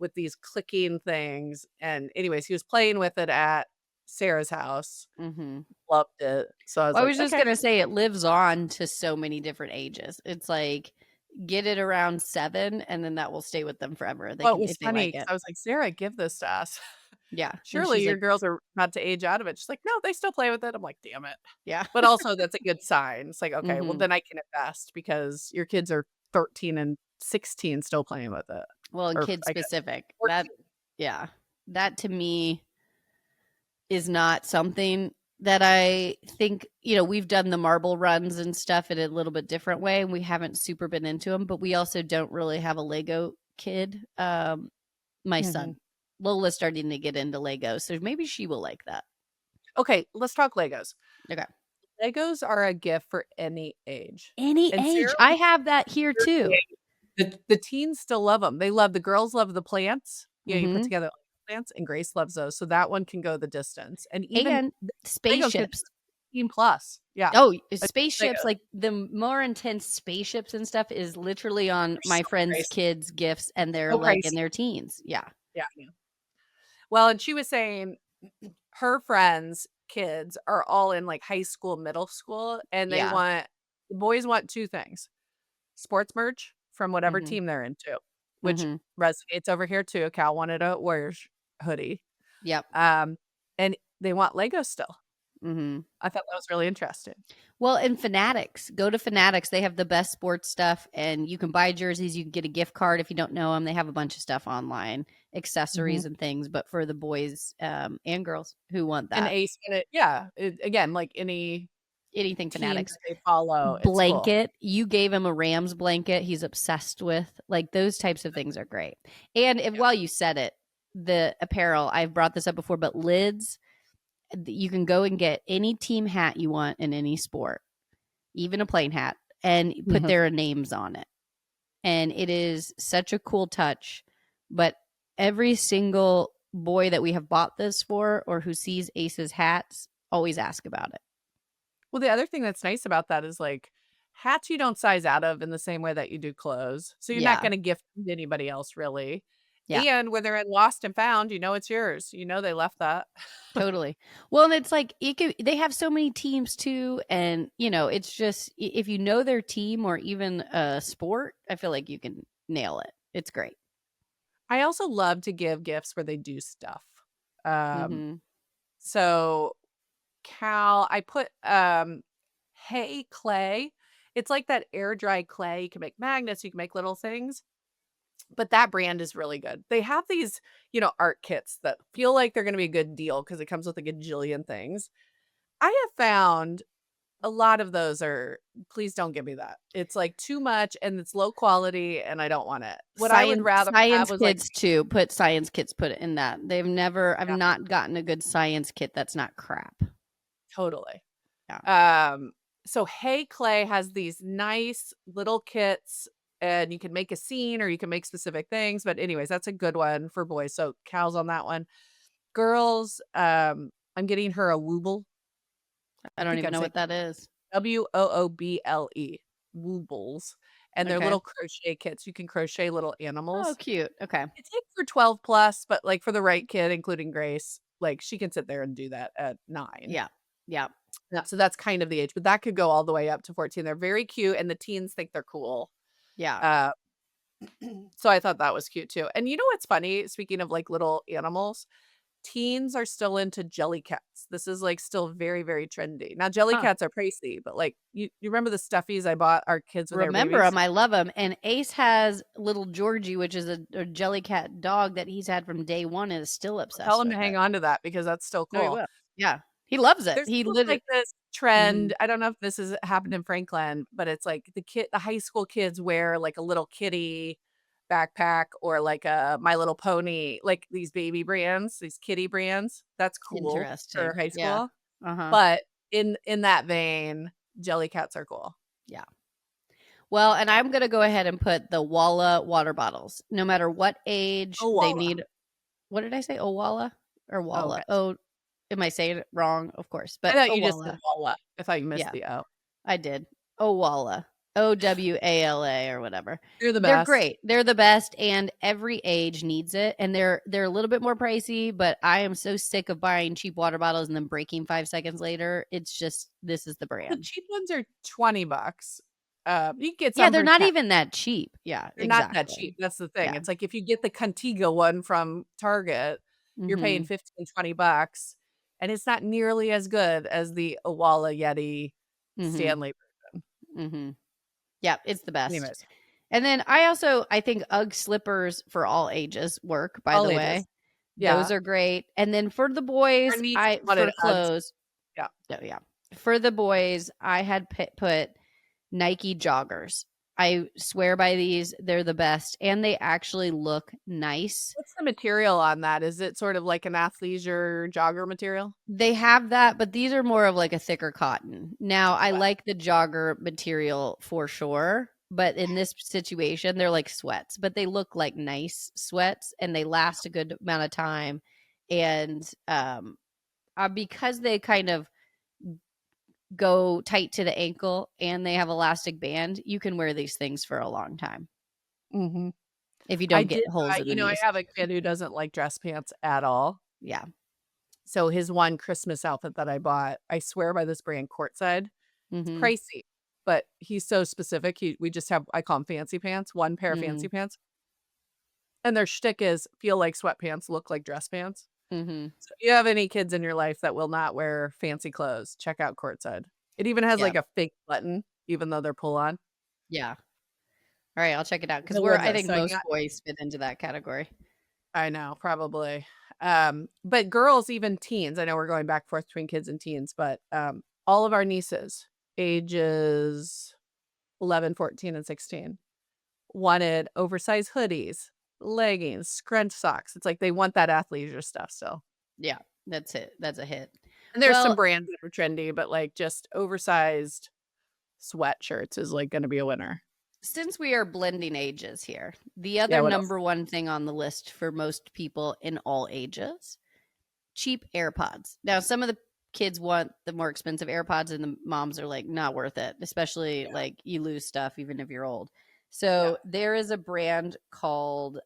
[SPEAKER 2] with these clicking things. And anyways, he was playing with it at Sarah's house.
[SPEAKER 1] Mhm.
[SPEAKER 2] Loved it. So I was
[SPEAKER 1] Well, I
[SPEAKER 2] like,
[SPEAKER 1] was just
[SPEAKER 2] okay.
[SPEAKER 1] gonna say it lives on to so many different ages. It's like get it around 7, and then that will stay with them forever. They
[SPEAKER 2] Well, it
[SPEAKER 1] can
[SPEAKER 2] was
[SPEAKER 1] if they
[SPEAKER 2] funny
[SPEAKER 1] like
[SPEAKER 2] because
[SPEAKER 1] it.
[SPEAKER 2] I was like, Sarah, give this to us.
[SPEAKER 1] Yeah, and
[SPEAKER 2] Surely
[SPEAKER 1] she's
[SPEAKER 2] your
[SPEAKER 1] like,
[SPEAKER 2] girls are about to age out of it. She's like, no, they still play with it. I'm like, damn it.
[SPEAKER 1] yeah.
[SPEAKER 2] But also that's a good sign. It's like, okay, well
[SPEAKER 1] Mhm.
[SPEAKER 2] then I can invest because your kids are 13 and 16 still playing with it.
[SPEAKER 1] Well, and
[SPEAKER 2] Or
[SPEAKER 1] kid
[SPEAKER 2] I guess
[SPEAKER 1] specific.
[SPEAKER 2] 14.
[SPEAKER 1] Yeah. That to me is not something that I think, we've done the marble runs and stuff in a little bit different way, and we haven't super been into them, but we also don't really have a Lego kid. My son. Lola's starting to get into Legos, so maybe she will like that.
[SPEAKER 2] Okay, let's talk Legos.
[SPEAKER 1] Okay.
[SPEAKER 2] Legos are a gift for any age.
[SPEAKER 1] Any
[SPEAKER 2] And
[SPEAKER 1] age.
[SPEAKER 2] Sarah
[SPEAKER 1] I
[SPEAKER 2] was
[SPEAKER 1] have that here too.
[SPEAKER 2] the teens still love them. The girls love the plants. You put
[SPEAKER 1] Mhm.
[SPEAKER 2] together plants, and Grace loves those. So that one can go the distance. And even
[SPEAKER 1] And
[SPEAKER 2] the Lego kids
[SPEAKER 1] spaceships.
[SPEAKER 2] 15 plus. Yeah.
[SPEAKER 1] Oh,
[SPEAKER 2] Like
[SPEAKER 1] spaceships,
[SPEAKER 2] Legos.
[SPEAKER 1] like the more intense spaceships and stuff is literally on
[SPEAKER 2] They're
[SPEAKER 1] my
[SPEAKER 2] so
[SPEAKER 1] friends'
[SPEAKER 2] pricey.
[SPEAKER 1] kids' gifts, and they're
[SPEAKER 2] So
[SPEAKER 1] like in
[SPEAKER 2] pricey.
[SPEAKER 1] their teens. Yeah.
[SPEAKER 2] Yeah. Yeah. Well, and she was saying her friends' kids are all in like high school, middle school, and
[SPEAKER 1] Yeah.
[SPEAKER 2] the boys want two things: sports merch from whatever
[SPEAKER 1] Mhm.
[SPEAKER 2] team they're into, which
[SPEAKER 1] Mhm.
[SPEAKER 2] resonates over here too. Cal wanted a Warriors hoodie.
[SPEAKER 1] Yep.
[SPEAKER 2] Um, and they want Legos still.
[SPEAKER 1] Mhm.
[SPEAKER 2] I thought that was really interesting.
[SPEAKER 1] Well, and Fanatics, go to Fanatics. They have the best sports stuff, and you can buy jerseys. You can get a gift card if you don't know them. They have a bunch of stuff online,
[SPEAKER 2] Mhm.
[SPEAKER 1] accessories and things. But for the boys and girls who want
[SPEAKER 2] And
[SPEAKER 1] that,
[SPEAKER 2] Ace in it, yeah. Again, like any
[SPEAKER 1] anything
[SPEAKER 2] team
[SPEAKER 1] Fanatics.
[SPEAKER 2] that they follow, it's cool.
[SPEAKER 1] Blanket, you gave him a Rams blanket. He's obsessed with like those types of things are great. And if,
[SPEAKER 2] Yeah.
[SPEAKER 1] while you said it, the apparel, I've brought this up before, but lids, you can go and get any team hat you want in any sport, even a plain hat, and put
[SPEAKER 2] Mhm.
[SPEAKER 1] their names on it. And it is such a cool touch. But every single boy that we have bought this for or who sees Ace's hats always ask about it.
[SPEAKER 2] Well, the other thing that's nice about that is like hats you don't size out of in the same way that you do clothes. So you're not
[SPEAKER 1] Yeah.
[SPEAKER 2] going to gift them to anybody else really.
[SPEAKER 1] Yeah.
[SPEAKER 2] And when they're in lost and found, you know it's yours. You know they left that.
[SPEAKER 1] Totally. Well, and it's like they have so many teams too, and it's just if you know their team or even a sport, I feel like you can nail it. It's great.
[SPEAKER 2] I also love to give gifts where they do stuff. Um,
[SPEAKER 1] Mhm.
[SPEAKER 2] so Cal, I put hay clay. It's like that air dry clay. You can make magnets, you can make little things. But that brand is really good. They have these, art kits that feel like they're gonna be a good deal because it comes with a gajillion things. I have found a lot of those are please don't give me that. It's, like, too much and it's low quality and I don't want it. What I would rather have
[SPEAKER 1] Science
[SPEAKER 2] was, like
[SPEAKER 1] kids too. Put science kits. Put it in that. I've
[SPEAKER 2] yeah,
[SPEAKER 1] not gotten a good science kit that's not crap.
[SPEAKER 2] totally.
[SPEAKER 1] Yeah.
[SPEAKER 2] So Hey Clay has these nice little kits and you can make a scene or you can make specific things, but anyways, that's a good one for boys. So Cal's on that one. Girls, I'm getting her a Wooble.
[SPEAKER 1] I
[SPEAKER 2] I
[SPEAKER 1] don't
[SPEAKER 2] think
[SPEAKER 1] even
[SPEAKER 2] I'm
[SPEAKER 1] know
[SPEAKER 2] saying
[SPEAKER 1] what that is.
[SPEAKER 2] Wooble, Woobles, and they're
[SPEAKER 1] Okay.
[SPEAKER 2] little crochet kits. You can crochet little
[SPEAKER 1] Oh,
[SPEAKER 2] animals.
[SPEAKER 1] cute. Okay.
[SPEAKER 2] It's like for 12 plus, but like for the right kid, including Grace, like she can sit there and do that at 9.
[SPEAKER 1] Yeah. Yeah.
[SPEAKER 2] Yeah, so that's kind of the age, but that could go all the way up to 14. They're very cute and the teens think they're cool.
[SPEAKER 1] Yeah.
[SPEAKER 2] Uh, so I thought that was cute too. And you know what's funny? Speaking of like little animals, teens are still into jelly cats. This is like still very, very trendy. Now jelly
[SPEAKER 1] Huh.
[SPEAKER 2] cats are pricey, but like you remember the stuffies I bought our kids when they were
[SPEAKER 1] Remember
[SPEAKER 2] babies?
[SPEAKER 1] him. I love him. And Ace has little Georgie, which is a Jellycat dog that he's had from day one and is still
[SPEAKER 2] Tell
[SPEAKER 1] obsessed
[SPEAKER 2] them
[SPEAKER 1] with
[SPEAKER 2] to
[SPEAKER 1] it.
[SPEAKER 2] hang on to that because that's still
[SPEAKER 1] No, he
[SPEAKER 2] cool.
[SPEAKER 1] will. Yeah. He loves it.
[SPEAKER 2] There's
[SPEAKER 1] He
[SPEAKER 2] almost
[SPEAKER 1] literally.
[SPEAKER 2] like this
[SPEAKER 1] Mhm.
[SPEAKER 2] trend. I don't know if this has happened in Franklin, but it's like the high school kids wear like a little kitty backpack or like a My Little Pony, like these baby brands, these kitty brands. That's cool for
[SPEAKER 1] Interesting.
[SPEAKER 2] high
[SPEAKER 1] Yeah.
[SPEAKER 2] school.
[SPEAKER 1] Uh-huh.
[SPEAKER 2] But in that vein, jelly cats are cool.
[SPEAKER 1] Yeah. Well, and I'm going to go ahead and put the Walla water bottles. No matter what age
[SPEAKER 2] Oh,
[SPEAKER 1] they
[SPEAKER 2] Walla.
[SPEAKER 1] need. What did I say? Owala or
[SPEAKER 2] Oh,
[SPEAKER 1] Walla?
[SPEAKER 2] okay.
[SPEAKER 1] Oh, am I saying it wrong? Of course.
[SPEAKER 2] I
[SPEAKER 1] But
[SPEAKER 2] thought you just said
[SPEAKER 1] Owala.
[SPEAKER 2] Walla. I thought you missed
[SPEAKER 1] Yeah,
[SPEAKER 2] the O.
[SPEAKER 1] I did. Owala. Owala or whatever.
[SPEAKER 2] You're the
[SPEAKER 1] They're
[SPEAKER 2] best.
[SPEAKER 1] great. They're the best and every age needs it and they're a little bit more pricey, but I am so sick of buying cheap water bottles and then breaking 5 seconds later. It's just this is the
[SPEAKER 2] The
[SPEAKER 1] brand.
[SPEAKER 2] cheap ones are $20. You can get
[SPEAKER 1] Yeah,
[SPEAKER 2] some
[SPEAKER 1] they're
[SPEAKER 2] for
[SPEAKER 1] not
[SPEAKER 2] 10.
[SPEAKER 1] even that cheap. Yeah,
[SPEAKER 2] They're not that cheap,
[SPEAKER 1] exactly.
[SPEAKER 2] that's the thing.
[SPEAKER 1] Yeah.
[SPEAKER 2] It's like if you get the Contigo one from Target, you're paying
[SPEAKER 1] Mhm.
[SPEAKER 2] 15, $20, and it's not nearly as good as the Owala Yeti
[SPEAKER 1] Mhm.
[SPEAKER 2] Stanley.
[SPEAKER 1] Mhm. Yeah, it's the best.
[SPEAKER 2] Anyways,
[SPEAKER 1] And then I think UGG slippers for all ages work, by
[SPEAKER 2] all
[SPEAKER 1] the
[SPEAKER 2] ages.
[SPEAKER 1] way. Those
[SPEAKER 2] Yeah.
[SPEAKER 1] are great. And then for the
[SPEAKER 2] Our
[SPEAKER 1] boys,
[SPEAKER 2] niece
[SPEAKER 1] I
[SPEAKER 2] wanted
[SPEAKER 1] for
[SPEAKER 2] Uggs.
[SPEAKER 1] clothes,
[SPEAKER 2] Yeah.
[SPEAKER 1] oh yeah. For the boys, I had put Nike joggers. I swear by these, they're the best and they actually look nice.
[SPEAKER 2] What's the material on that? Is it sort of like an athleisure jogger material?
[SPEAKER 1] They have that, but these are more of like a thicker cotton. Now, I
[SPEAKER 2] Okay.
[SPEAKER 1] like the jogger material for sure, but in this situation, they're like sweats, but they look like nice sweats and they last a good amount of time. And because they kind of go tight to the ankle and they have elastic band, you can wear these things for a long time.
[SPEAKER 2] Mhm.
[SPEAKER 1] if you
[SPEAKER 2] I
[SPEAKER 1] don't get
[SPEAKER 2] did
[SPEAKER 1] holes in the
[SPEAKER 2] I
[SPEAKER 1] knees.
[SPEAKER 2] have a kid who doesn't like dress pants at all.
[SPEAKER 1] Yeah.
[SPEAKER 2] So his one Christmas outfit that I bought, I swear by this brand Courtside. It's
[SPEAKER 1] Mhm.
[SPEAKER 2] pricey, but he's so specific. We just have, I call them fancy pants, one pair of fancy
[SPEAKER 1] Mm.
[SPEAKER 2] pants. And their shtick is feel like sweatpants, look like dress pants.
[SPEAKER 1] Mhm.
[SPEAKER 2] So if you have any kids in your life that will not wear fancy clothes, check out Courtside. It even has
[SPEAKER 1] Yeah.
[SPEAKER 2] like a fake button, even though they're pull on.
[SPEAKER 1] Yeah. All right, I'll check it out because I
[SPEAKER 2] Delicious.
[SPEAKER 1] think
[SPEAKER 2] So I
[SPEAKER 1] most
[SPEAKER 2] got,
[SPEAKER 1] boys fit into that category.
[SPEAKER 2] I know, probably. But girls, even teens, I know we're going back and forth between kids and teens, but all of our nieces, ages 11, 14, and 16, wanted oversized hoodies, leggings, scrunch socks. It's like they want that athleisure stuff still.
[SPEAKER 1] Yeah, that's it. That's a hit.
[SPEAKER 2] And there's some
[SPEAKER 1] Well,
[SPEAKER 2] brands that are trendy, but like just oversized sweatshirts is like going to be a winner.
[SPEAKER 1] since we are blending ages here, the
[SPEAKER 2] Yeah,
[SPEAKER 1] other
[SPEAKER 2] what else?
[SPEAKER 1] number one thing on the list for most people in all ages, cheap AirPods. Now, some of the kids want the more expensive AirPods, and the moms are like, not worth it, especially
[SPEAKER 2] Yeah.
[SPEAKER 1] like you lose stuff even if you're old.
[SPEAKER 2] Yeah.
[SPEAKER 1] So there is a brand called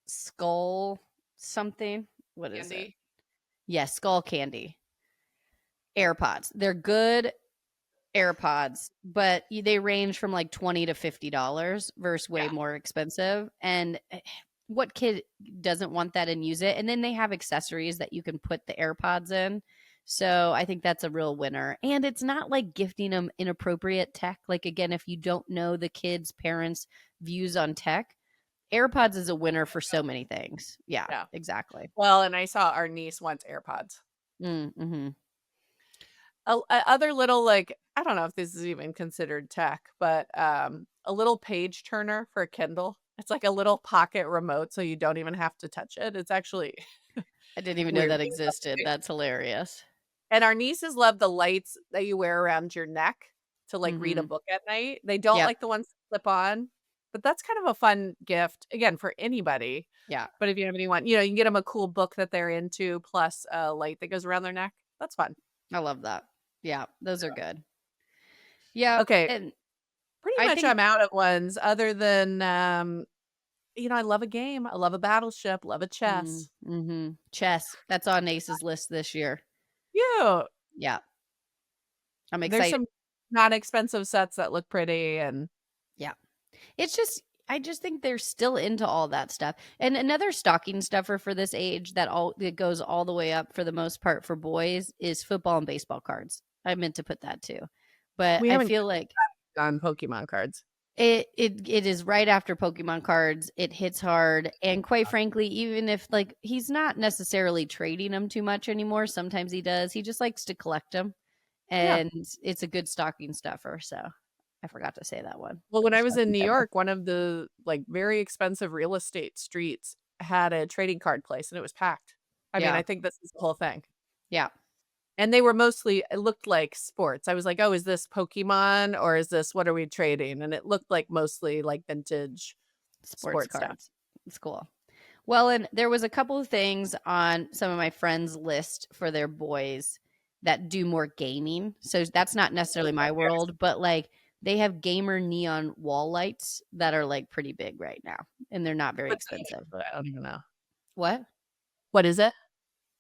[SPEAKER 1] Skull something. What is it?
[SPEAKER 2] Candy.
[SPEAKER 1] Yes, Skull Candy AirPods. They're good AirPods, but they range from like $20 to $50 versus way
[SPEAKER 2] Yeah.
[SPEAKER 1] more expensive. And what kid doesn't want that and use it? And then they have accessories that you can put the AirPods in. So I think that's a real winner. And it's not like gifting them inappropriate tech. Like, again, if you don't know the kids' parents' views on tech, AirPods is a winner for so many things. Yeah,
[SPEAKER 2] Yeah.
[SPEAKER 1] exactly.
[SPEAKER 2] Well, and I saw our niece wants AirPods.
[SPEAKER 1] Mm-hmm.
[SPEAKER 2] Other little, like, I don't know if this is even considered tech, but a little page turner for a Kindle. It's like a little pocket remote, so you don't even have to touch it. It's actually
[SPEAKER 1] I didn't even know
[SPEAKER 2] weird.
[SPEAKER 1] that existed. That's hilarious.
[SPEAKER 2] And our nieces love the lights that you wear around your neck to like read a
[SPEAKER 1] Mm-hmm.
[SPEAKER 2] book at night. They don't
[SPEAKER 1] Yep.
[SPEAKER 2] like the ones that flip on, but that's kind of a fun gift again for anybody.
[SPEAKER 1] Yeah.
[SPEAKER 2] But if you have anyone, you can get them a cool book that they're into plus a light that goes around their neck. That's fun.
[SPEAKER 1] I love that. Yeah, those are good. Yeah,
[SPEAKER 2] Okay,
[SPEAKER 1] and
[SPEAKER 2] pretty
[SPEAKER 1] I
[SPEAKER 2] much
[SPEAKER 1] think
[SPEAKER 2] I'm out of ones other than I love a game. I love a battleship, love a chess.
[SPEAKER 1] chess. That's on Ace's list this year.
[SPEAKER 2] Yeah.
[SPEAKER 1] Yeah, I'm
[SPEAKER 2] There's
[SPEAKER 1] excited.
[SPEAKER 2] some non expensive sets that look pretty and
[SPEAKER 1] Yeah, it's just I just think they're still into all that stuff. And another stocking stuffer for this age that goes all the way up for the most part for boys is football and baseball cards. I meant to put that too, but
[SPEAKER 2] we
[SPEAKER 1] I
[SPEAKER 2] haven't
[SPEAKER 1] feel like
[SPEAKER 2] done Pokemon cards.
[SPEAKER 1] it is right after Pokemon cards. It hits hard, and quite frankly, even if like he's not necessarily trading them too much anymore, sometimes he does. He just likes to collect them,
[SPEAKER 2] Yeah.
[SPEAKER 1] and it's a good stocking stuffer. So I forgot to say that one.
[SPEAKER 2] Well, when
[SPEAKER 1] Good
[SPEAKER 2] I was in
[SPEAKER 1] stocking
[SPEAKER 2] New
[SPEAKER 1] stuffer.
[SPEAKER 2] York, one of the like very expensive real estate streets had a trading card place and it was packed. I mean,
[SPEAKER 1] Yeah,
[SPEAKER 2] I think this is the whole thing.
[SPEAKER 1] yeah,
[SPEAKER 2] And they were mostly, it looked like sports. I was like, oh, is this Pokemon or is this, what are we trading? And it looked like mostly like vintage
[SPEAKER 1] sports
[SPEAKER 2] sports stuff.
[SPEAKER 1] cards. It's cool. Well, and there was a couple of things on some of my friends' list for their boys that do more gaming. So that's not necessarily my world, but like they have gamer neon wall lights that are like pretty big right now, and they're not very
[SPEAKER 2] What's that?
[SPEAKER 1] expensive.
[SPEAKER 2] I don't even know.
[SPEAKER 1] What?
[SPEAKER 2] What is it?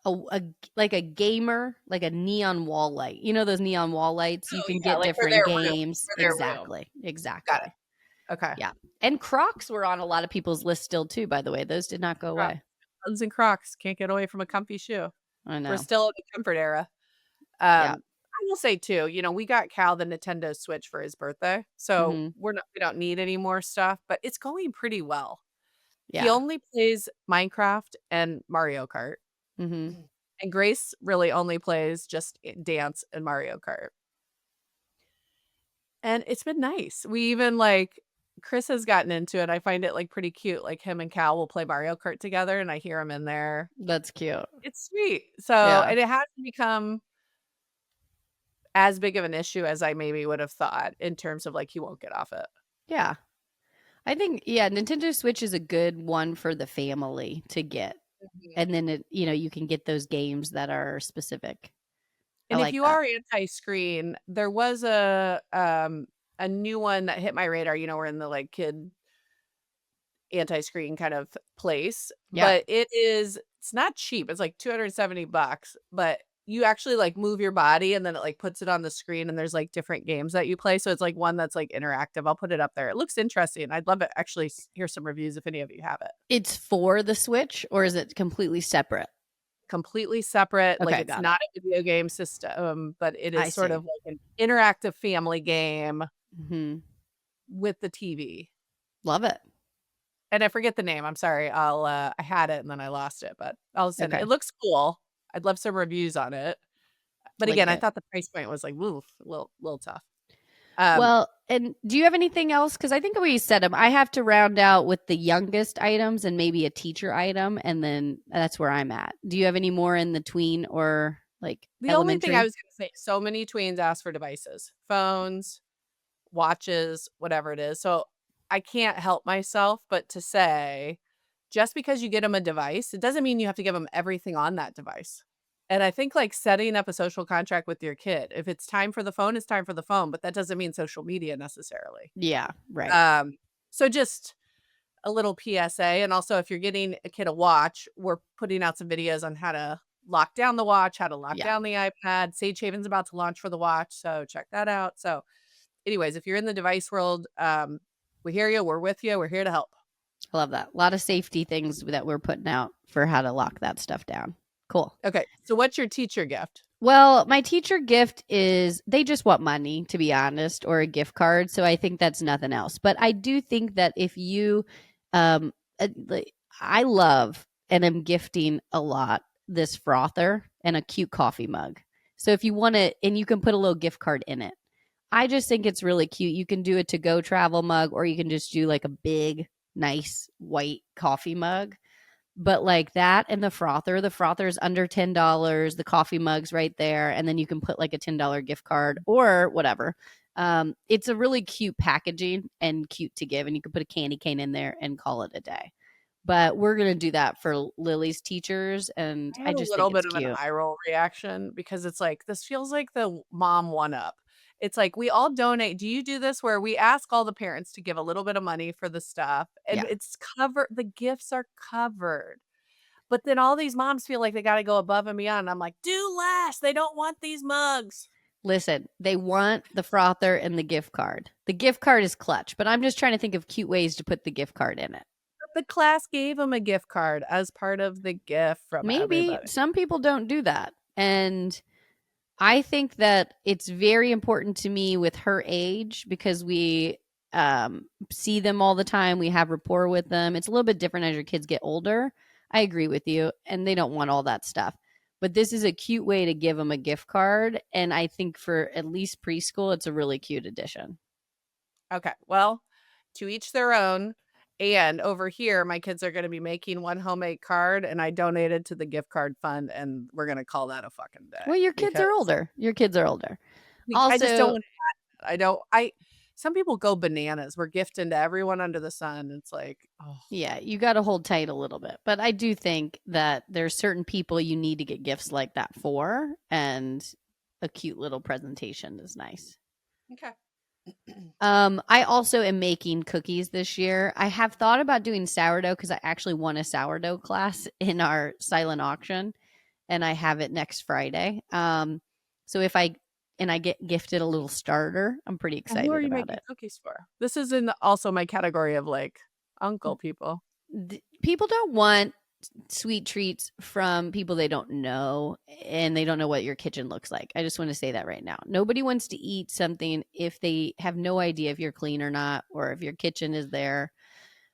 [SPEAKER 1] A like a gamer, like a neon wall light. You know those neon wall lights? You
[SPEAKER 2] Oh,
[SPEAKER 1] can
[SPEAKER 2] yeah,
[SPEAKER 1] get
[SPEAKER 2] like for
[SPEAKER 1] different
[SPEAKER 2] their room.
[SPEAKER 1] games.
[SPEAKER 2] For their room.
[SPEAKER 1] Exactly.
[SPEAKER 2] Got
[SPEAKER 1] Exactly.
[SPEAKER 2] it. Okay.
[SPEAKER 1] Yeah. And Crocs were on a lot of people's list still too, by the way. Those did not go
[SPEAKER 2] Crocs.
[SPEAKER 1] away.
[SPEAKER 2] Buttons and Crocs. Can't get away from a comfy shoe.
[SPEAKER 1] I
[SPEAKER 2] We're
[SPEAKER 1] know.
[SPEAKER 2] still in the comfort era.
[SPEAKER 1] Yeah.
[SPEAKER 2] I will say too, we got Cal the Nintendo Switch for his birthday. So
[SPEAKER 1] Mhm.
[SPEAKER 2] we don't need any more stuff, but it's going pretty well. He
[SPEAKER 1] Yeah.
[SPEAKER 2] only plays Minecraft and Mario Kart.
[SPEAKER 1] Mhm.
[SPEAKER 2] And Grace really only plays just dance and Mario Kart. And it's been nice. We even like Chris has gotten into it. I find it like pretty cute. Like him and Cal will play Mario Kart together and I hear him in there.
[SPEAKER 1] That's cute.
[SPEAKER 2] It's sweet. So,
[SPEAKER 1] Yeah.
[SPEAKER 2] and it hasn't become as big of an issue as I maybe would have thought in terms of like he won't get off it.
[SPEAKER 1] Yeah. I think Nintendo Switch is a good one for the family to get.
[SPEAKER 2] Mhm.
[SPEAKER 1] And then you can get those games that are specific. I
[SPEAKER 2] And if
[SPEAKER 1] like
[SPEAKER 2] you
[SPEAKER 1] that.
[SPEAKER 2] are anti-screen, there was a new one that hit my radar. We're in the like kid anti-screen kind of place,
[SPEAKER 1] Yeah.
[SPEAKER 2] but it's not cheap. It's like $270, but you actually like move your body and then it like puts it on the screen and there's like different games that you play. So it's like one that's like interactive. I'll put it up there. It looks interesting. I'd love to actually hear some reviews if any of you have it.
[SPEAKER 1] It's for the Switch, or is it completely separate?
[SPEAKER 2] Completely separate. Like
[SPEAKER 1] Okay,
[SPEAKER 2] it's
[SPEAKER 1] got it.
[SPEAKER 2] not a video game system, but it
[SPEAKER 1] I
[SPEAKER 2] is sort
[SPEAKER 1] see.
[SPEAKER 2] of like an interactive family game
[SPEAKER 1] Hmm.
[SPEAKER 2] with the TV.
[SPEAKER 1] Love it.
[SPEAKER 2] And I forget the name. I'm sorry. I had it and then I lost it, but I'll send it.
[SPEAKER 1] Okay.
[SPEAKER 2] It looks cool. I'd love some reviews on it. But
[SPEAKER 1] Link
[SPEAKER 2] again, I
[SPEAKER 1] it.
[SPEAKER 2] thought the price point was like, woof, a little tough. Um,
[SPEAKER 1] Well, and do you have anything else? Because I think we said them. I have to round out with the youngest items and maybe a teacher item, and then that's where I'm at. Do you have any more in the tween or like
[SPEAKER 2] the only thing I
[SPEAKER 1] elementary?
[SPEAKER 2] was going to say, so many tweens ask for devices, phones, watches, whatever it is. So I can't help myself but to say, just because you get them a device, it doesn't mean you have to give them everything on that device. And I think like setting up a social contract with your kid, if it's time for the phone, it's time for the phone, but that doesn't mean social media necessarily.
[SPEAKER 1] Yeah, right.
[SPEAKER 2] Um, so just a little PSA. And also, if you're getting a kid a watch, we're putting out some videos on how to lock down the watch, how to lock
[SPEAKER 1] Yeah,
[SPEAKER 2] down the iPad. Sage Haven's about to launch for the watch, so check that out. So, anyways, if you're in the device world, we hear you. We're with you. We're here to help.
[SPEAKER 1] I love that. A lot of safety things that we're putting out for how to lock that stuff down. Cool.
[SPEAKER 2] Okay, so what's your teacher gift?
[SPEAKER 1] Well, my teacher gift is they just want money, to be honest, or a gift card. So I think that's nothing else. But I do think that if you, like, I love and am gifting a lot this frother and a cute coffee mug. So if you want to, and you can put a little gift card in it. I just think it's really cute. You can do a to go travel mug, or you can just do like a big, nice white coffee mug. But like that and the frother is under $10. The coffee mug's right there. And then you can put like a $10 gift card or whatever. It's a really cute packaging and cute to give. And you can put a candy cane in there and call it a day. But we're going to do that for Lily's teachers. And
[SPEAKER 2] I
[SPEAKER 1] I
[SPEAKER 2] had a
[SPEAKER 1] just think
[SPEAKER 2] little bit
[SPEAKER 1] it's
[SPEAKER 2] of an
[SPEAKER 1] cute.
[SPEAKER 2] eye roll reaction because it's like, this feels like the mom one up. It's like we all donate. Do you do this where we ask all the parents to give a little bit of money for the stuff and
[SPEAKER 1] Yeah.
[SPEAKER 2] it's covered? The gifts are covered. But then all these moms feel like they got to go above and beyond. I'm like, do less. They don't want these mugs.
[SPEAKER 1] Listen, they want the frother and the gift card. The gift card is clutch, but I'm just trying to think of cute ways to put the gift card in it.
[SPEAKER 2] But the class gave them a gift card as part of the gift from
[SPEAKER 1] Maybe
[SPEAKER 2] everybody.
[SPEAKER 1] some people don't do that. And I think that it's very important to me with her age because we see them all the time. We have rapport with them. It's a little bit different as your kids get older. I agree with you. And they don't want all that stuff. But this is a cute way to give them a gift card. And I think for at least preschool, it's a really cute addition.
[SPEAKER 2] Okay. Well, to each their own. And over here, my kids are going to be making one homemade card, and I donated to the gift card fund, and we're going to call that a fucking day.
[SPEAKER 1] Well, your kids
[SPEAKER 2] Because
[SPEAKER 1] are older. Your kids are older.
[SPEAKER 2] I just don't
[SPEAKER 1] Also,
[SPEAKER 2] want to. I don't. I. Some people go bananas. We're gifting to everyone under the sun. It's like, oh,
[SPEAKER 1] yeah, you got to hold tight a little bit. But I do think that there's certain people you need to get gifts like that for, and a cute little presentation is nice.
[SPEAKER 2] okay.
[SPEAKER 1] I also am making cookies this year. I have thought about doing sourdough because I actually won a sourdough class in our silent auction, and I have it next Friday. So if I get gifted a little starter, I'm pretty
[SPEAKER 2] And who are
[SPEAKER 1] excited
[SPEAKER 2] you
[SPEAKER 1] about
[SPEAKER 2] making
[SPEAKER 1] it.
[SPEAKER 2] cookies for? This is in also my category of like uncle people.
[SPEAKER 1] People don't want sweet treats from people they don't know and they don't know what your kitchen looks like. I just want to say that right now. Nobody wants to eat something if they have no idea if you're clean or not or if your kitchen is there.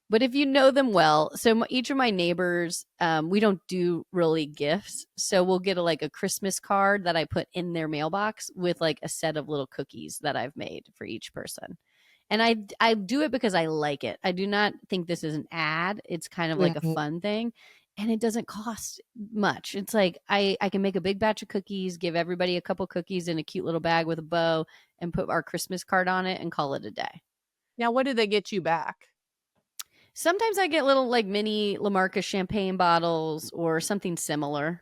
[SPEAKER 1] But if you know them well, so each of my neighbors, we don't do really gifts. So we'll get like a Christmas card that I put in their mailbox with like a set of little cookies that I've made for each person. And I do it because I like it. I do not think this is an ad. It's kind of like a
[SPEAKER 2] Mhm.
[SPEAKER 1] fun thing. And it doesn't cost much. It's like I can make a big batch of cookies, give everybody a couple cookies in a cute little bag with a bow, and put our Christmas card on it and call it a day.
[SPEAKER 2] Now, what did they get you back?
[SPEAKER 1] Sometimes I get little like mini Lamarcus champagne bottles or something similar.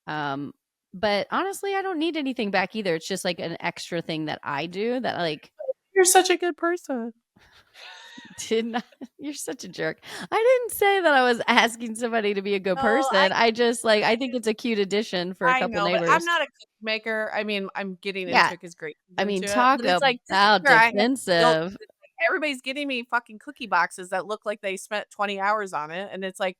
[SPEAKER 1] Um, but honestly, I don't need anything back either. It's just like an extra thing that I do that like
[SPEAKER 2] You're such a good person.
[SPEAKER 1] did not. You're such a jerk. I didn't say that I was asking somebody to be a good
[SPEAKER 2] Oh, I
[SPEAKER 1] person. I just like I think it's a cute addition for a
[SPEAKER 2] I
[SPEAKER 1] couple
[SPEAKER 2] know, but I'm
[SPEAKER 1] neighbors.
[SPEAKER 2] not a cookie maker. I mean, I'm getting into
[SPEAKER 1] Yeah,
[SPEAKER 2] it because Grace is
[SPEAKER 1] I mean,
[SPEAKER 2] into it,
[SPEAKER 1] talk
[SPEAKER 2] but it's like, this is
[SPEAKER 1] about
[SPEAKER 2] where I have guilt
[SPEAKER 1] defensive.
[SPEAKER 2] 'cause it's like everybody's getting me fucking cookie boxes that look like they spent 20 hours on it, and it's like,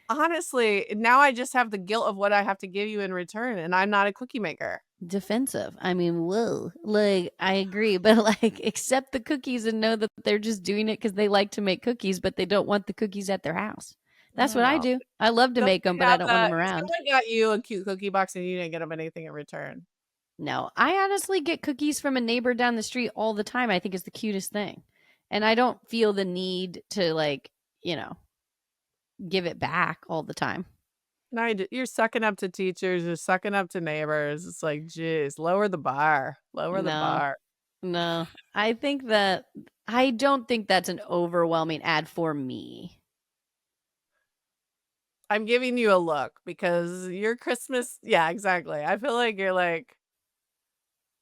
[SPEAKER 2] honestly, now I just have the guilt of what I have to give you in return, and I'm not a cookie maker.
[SPEAKER 1] Defensive. I mean, whoa. Like, I agree, but like, accept the cookies and know that they're just doing it because they like to make cookies, but they don't want the cookies at their house. That's
[SPEAKER 2] Oh,
[SPEAKER 1] what I
[SPEAKER 2] well,
[SPEAKER 1] do. I love to make them, but I don't want them
[SPEAKER 2] if
[SPEAKER 1] around.
[SPEAKER 2] someone got you a cute cookie box and you didn't get them anything in return.
[SPEAKER 1] No, I honestly get cookies from a neighbor down the street all the time. I think it's the cutest thing. And I don't feel the need to, like, you know, give it back all the time.
[SPEAKER 2] No, you're sucking up to teachers, you're sucking up to neighbors. It's like, geez, lower the bar. Lower the
[SPEAKER 1] No,
[SPEAKER 2] bar.
[SPEAKER 1] no. I don't think that's an overwhelming ad for me.
[SPEAKER 2] I'm giving you a look because your Christmas, yeah, exactly. I feel like you're like,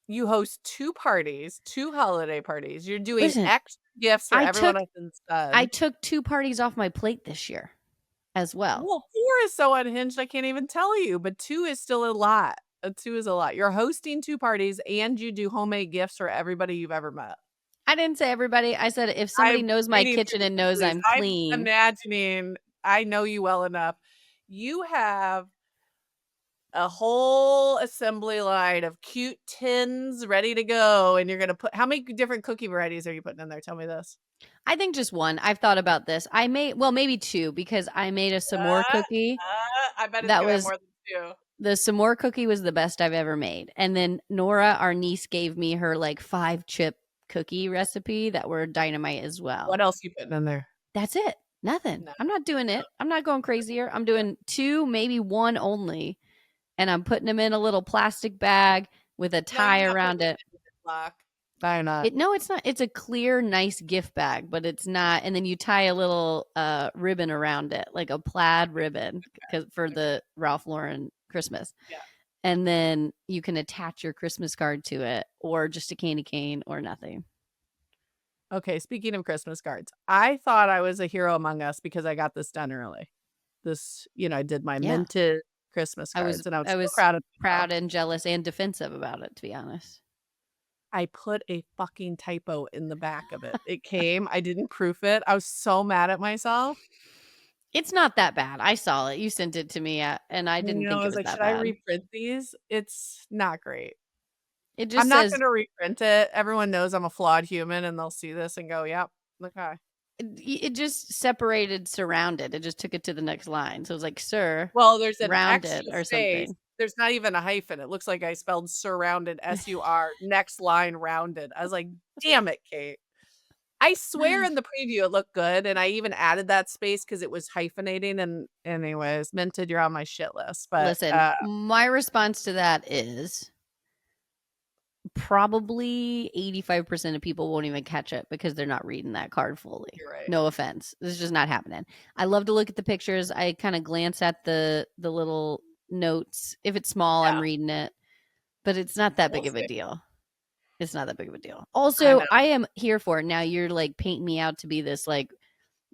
[SPEAKER 2] you host 2 parties, 2 holiday parties. You're doing
[SPEAKER 1] Listen,
[SPEAKER 2] extra gifts for
[SPEAKER 1] I
[SPEAKER 2] everyone
[SPEAKER 1] took
[SPEAKER 2] under the sun.
[SPEAKER 1] I took 2 parties off my plate this year as well.
[SPEAKER 2] Well, 4 is so unhinged, I can't even tell you, but 2 is still a lot. 2 is a lot. You're hosting 2 parties and you do homemade gifts for everybody you've ever met.
[SPEAKER 1] I didn't say everybody. I said if somebody
[SPEAKER 2] I'm
[SPEAKER 1] knows my
[SPEAKER 2] reading
[SPEAKER 1] kitchen
[SPEAKER 2] through
[SPEAKER 1] and
[SPEAKER 2] the
[SPEAKER 1] knows
[SPEAKER 2] list.
[SPEAKER 1] I'm
[SPEAKER 2] I'm
[SPEAKER 1] clean.
[SPEAKER 2] imagining, I know you well enough. You have a whole assembly line of cute tins ready to go, and you're gonna put how many different cookie varieties are you putting in there? Tell me this.
[SPEAKER 1] I think just one. I've thought about this. I made well, maybe 2 because I made a s'more
[SPEAKER 2] Uh,
[SPEAKER 1] cookie.
[SPEAKER 2] I bet it's
[SPEAKER 1] That
[SPEAKER 2] gonna have
[SPEAKER 1] was
[SPEAKER 2] more than 2.
[SPEAKER 1] the s'more cookie was the best I've ever made. And then Nora, our niece, gave me her like 5 chip cookie recipe that were dynamite as well.
[SPEAKER 2] What else you putting in there?
[SPEAKER 1] That's it. Nothing.
[SPEAKER 2] No.
[SPEAKER 1] I'm not doing it. I'm not going crazier. I'm doing 2, maybe 1 only. And I'm putting them in a little plastic bag with a
[SPEAKER 2] No, you're
[SPEAKER 1] tie
[SPEAKER 2] not putting
[SPEAKER 1] around it.
[SPEAKER 2] it in the Ziploc. No, you're not.
[SPEAKER 1] No, it's not. It's a clear, nice gift bag, but it's not. And then you tie a little ribbon around it, like a plaid ribbon, for
[SPEAKER 2] Okay.
[SPEAKER 1] the Ralph Lauren Christmas.
[SPEAKER 2] Yeah.
[SPEAKER 1] And then you can attach your Christmas card to it, or just a candy cane, or nothing.
[SPEAKER 2] Okay, speaking of Christmas cards, I thought I was a hero among us because I got this done early. This, I did my
[SPEAKER 1] Yeah,
[SPEAKER 2] minted Christmas cards, and I was
[SPEAKER 1] I
[SPEAKER 2] so
[SPEAKER 1] was
[SPEAKER 2] proud of myself.
[SPEAKER 1] proud and jealous and defensive about it, to be honest.
[SPEAKER 2] I put a fucking typo in the back of it. It came, I didn't proof it. I was so mad at myself.
[SPEAKER 1] It's not that bad. I saw it. You sent it to me, and I didn't think
[SPEAKER 2] I
[SPEAKER 1] it
[SPEAKER 2] was
[SPEAKER 1] was
[SPEAKER 2] like,
[SPEAKER 1] that
[SPEAKER 2] should I
[SPEAKER 1] bad.
[SPEAKER 2] reprint these? It's not great.
[SPEAKER 1] It
[SPEAKER 2] I'm
[SPEAKER 1] just
[SPEAKER 2] not
[SPEAKER 1] says
[SPEAKER 2] gonna reprint it. Everyone knows I'm a flawed human, and they'll see this and go, "Yep, okay."
[SPEAKER 1] it just separated surrounded. It just took it to the next line. So it was like, sir,
[SPEAKER 2] Well, there's an
[SPEAKER 1] rounded
[SPEAKER 2] extra
[SPEAKER 1] or
[SPEAKER 2] space.
[SPEAKER 1] something.
[SPEAKER 2] There's not even a hyphen. It looks like I spelled surrounded, SUR, next line rounded. I was like, damn it, Kate. I swear in the preview it looked good, and I even added that space because it was hyphenating. And anyways, Minted, you're on my shit list. But
[SPEAKER 1] Listen, my response to that is probably 85% of people won't even catch it because they're not reading that card fully.
[SPEAKER 2] you're right.
[SPEAKER 1] No offense. This is just not happening. I love to look at the pictures. I kind of glance at the little notes. If it's small, I'm
[SPEAKER 2] Yeah,
[SPEAKER 1] reading it, but it's not that
[SPEAKER 2] we'll
[SPEAKER 1] big of a
[SPEAKER 2] see.
[SPEAKER 1] deal. It's not that big of a deal.
[SPEAKER 2] I
[SPEAKER 1] Also,
[SPEAKER 2] know.
[SPEAKER 1] I am here for it. Now you're like painting me out to be this like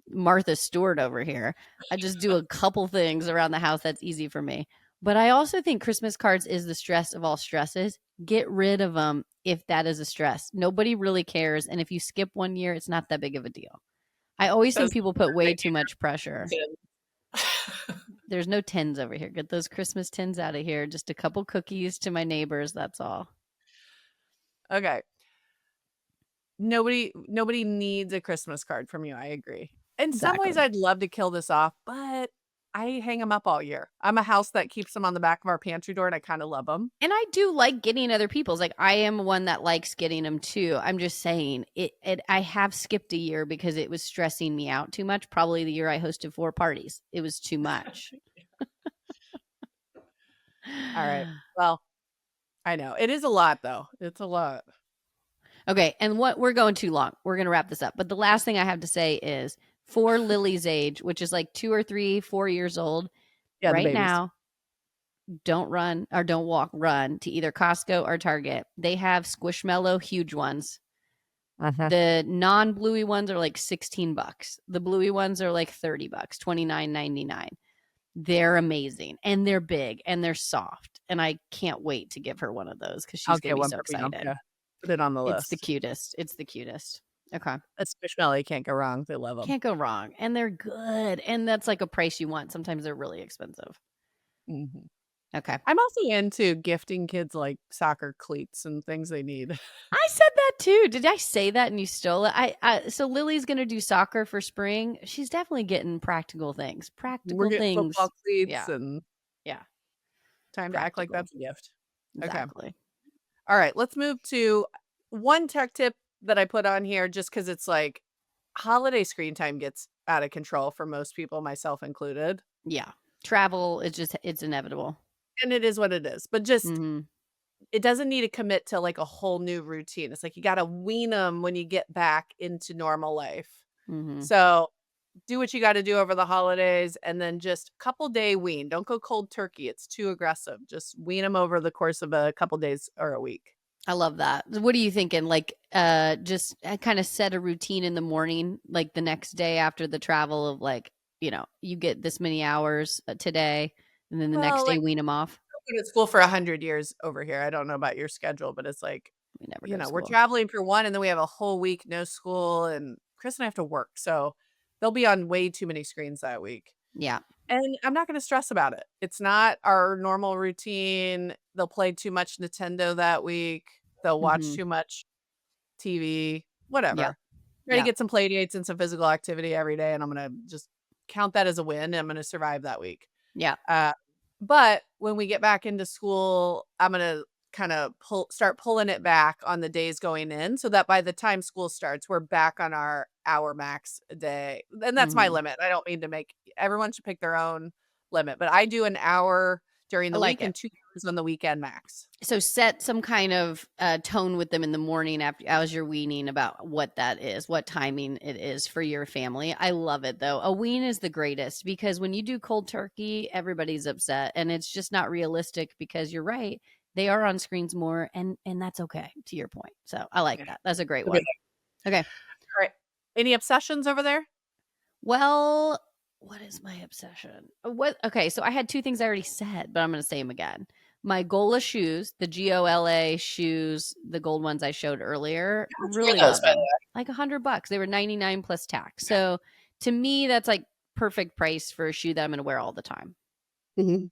[SPEAKER 1] Martha Stewart over here. I just do a couple things around the house that's easy for me. But I also think Christmas cards is the stress of all stresses. Get rid of them if that is a stress. Nobody really cares. And if you skip one year, it's not that big of a deal. I always think
[SPEAKER 2] Says
[SPEAKER 1] people put way too much pressure.
[SPEAKER 2] Minted.
[SPEAKER 1] There's no tins over here. Get those Christmas tins out of here. Just a couple cookies to my neighbors. That's all.
[SPEAKER 2] Okay. Nobody needs a Christmas card from you. I agree. In some ways,
[SPEAKER 1] Exactly.
[SPEAKER 2] I'd love to kill this off, but I hang them up all year. I'm a house that keeps them on the back of our pantry door, and I kind of love them.
[SPEAKER 1] And I do like getting other people's. Like I am one that likes getting them too. I'm just saying it I have skipped a year because it was stressing me out too much. Probably the year I hosted 4 parties. It was too much.
[SPEAKER 2] All right. Well, I know. It is a lot, though. It's a lot.
[SPEAKER 1] Okay, and what we're going too long. We're going to wrap this up. But the last thing I have to say is for Lily's age, which is like 2 or 3, 4 years old,
[SPEAKER 2] Yeah, the
[SPEAKER 1] right
[SPEAKER 2] babies.
[SPEAKER 1] now, don't run or don't walk, run to either Costco or Target. They have Squishmallow huge ones. The non-bluey ones are like $16. The bluey ones are like $30, $29.99. They're amazing, and they're big, and they're soft, and I can't wait to give her one of those because
[SPEAKER 2] I'll
[SPEAKER 1] she's gonna
[SPEAKER 2] get
[SPEAKER 1] be
[SPEAKER 2] one
[SPEAKER 1] so
[SPEAKER 2] for
[SPEAKER 1] excited.
[SPEAKER 2] Bianca. Put it on the
[SPEAKER 1] It's the
[SPEAKER 2] list.
[SPEAKER 1] cutest. It's the cutest. Okay.
[SPEAKER 2] A Squishmallow, can't go wrong. They love them.
[SPEAKER 1] Can't go wrong, and they're good, and that's like a price you want. Sometimes they're really expensive.
[SPEAKER 2] Mhm.
[SPEAKER 1] Okay.
[SPEAKER 2] I'm also into gifting kids like soccer cleats and things they need.
[SPEAKER 1] I said that too. Did I say that and you stole it? So Lily's gonna do soccer for spring. She's definitely getting practical things.
[SPEAKER 2] We're
[SPEAKER 1] Practical
[SPEAKER 2] getting football
[SPEAKER 1] things.
[SPEAKER 2] cleats
[SPEAKER 1] Yeah.
[SPEAKER 2] and
[SPEAKER 1] Yeah.
[SPEAKER 2] time to act like
[SPEAKER 1] Practical.
[SPEAKER 2] that's a gift. Okay.
[SPEAKER 1] Exactly.
[SPEAKER 2] All right, let's move to one tech tip that I put on here just because it's like holiday screen time gets out of control for most people, myself included.
[SPEAKER 1] Yeah. Travel is just it's inevitable.
[SPEAKER 2] And it is what it is. But just
[SPEAKER 1] Mm-hmm.
[SPEAKER 2] it doesn't need to commit to like a whole new routine. It's like you got to wean them when you get back into normal life.
[SPEAKER 1] Mm-hmm.
[SPEAKER 2] So do what you got to do over the holidays and then just couple day wean. Don't go cold turkey. It's too aggressive. Just wean them over the course of a couple days or a week.
[SPEAKER 1] I love that. What are you thinking? Like, just kind of set a routine in the morning, like the next day after the travel of like, you get this many hours today, and then the next
[SPEAKER 2] Well,
[SPEAKER 1] day
[SPEAKER 2] like
[SPEAKER 1] wean them off.
[SPEAKER 2] I've been at school for 100 years over here. I don't know about your schedule, but it's like,
[SPEAKER 1] We never go to
[SPEAKER 2] we're
[SPEAKER 1] school.
[SPEAKER 2] traveling for one and then we have a whole week no school and Chris and I have to work. So they'll be on way too many screens that week.
[SPEAKER 1] Yeah.
[SPEAKER 2] And I'm not going to stress about it. It's not our normal routine. They'll play too much Nintendo that week. They'll watch
[SPEAKER 1] Mm-hmm.
[SPEAKER 2] too much TV,
[SPEAKER 1] Yeah.
[SPEAKER 2] whatever. Try to
[SPEAKER 1] Yeah.
[SPEAKER 2] get some play dates and some physical activity every day. And I'm going to just count that as a win. And I'm going to survive that week.
[SPEAKER 1] Yeah.
[SPEAKER 2] But when we get back into school, I'm going to kind of start pulling it back on the days going in so that by the time school starts, we're back on our hour max a day. And that's my
[SPEAKER 1] Mm-hmm.
[SPEAKER 2] limit. I don't mean to make everyone should pick their own limit, but I do an hour during
[SPEAKER 1] I
[SPEAKER 2] the
[SPEAKER 1] like
[SPEAKER 2] week
[SPEAKER 1] it.
[SPEAKER 2] and 2 hours on the weekend max.
[SPEAKER 1] So set some kind of tone with them in the morning after as you're weaning about what that is, what timing it is for your family. I love it though. A wean is the greatest because when you do cold turkey, everybody's upset and it's just not realistic because you're right. They are on screens more and that's okay to your point. So I like that. That's a great one. Okay.
[SPEAKER 2] All right. Any obsessions over there?
[SPEAKER 1] Well, what is my obsession? Okay, so I had two things I already said, but I'm going to say them again. My Gola shoes, the Gola shoes, the gold ones I showed earlier, really love them. Like $100. They were 99 plus tax. So to me, that's like perfect price for a shoe that I'm going to wear all the time.
[SPEAKER 2] Mm-hmm.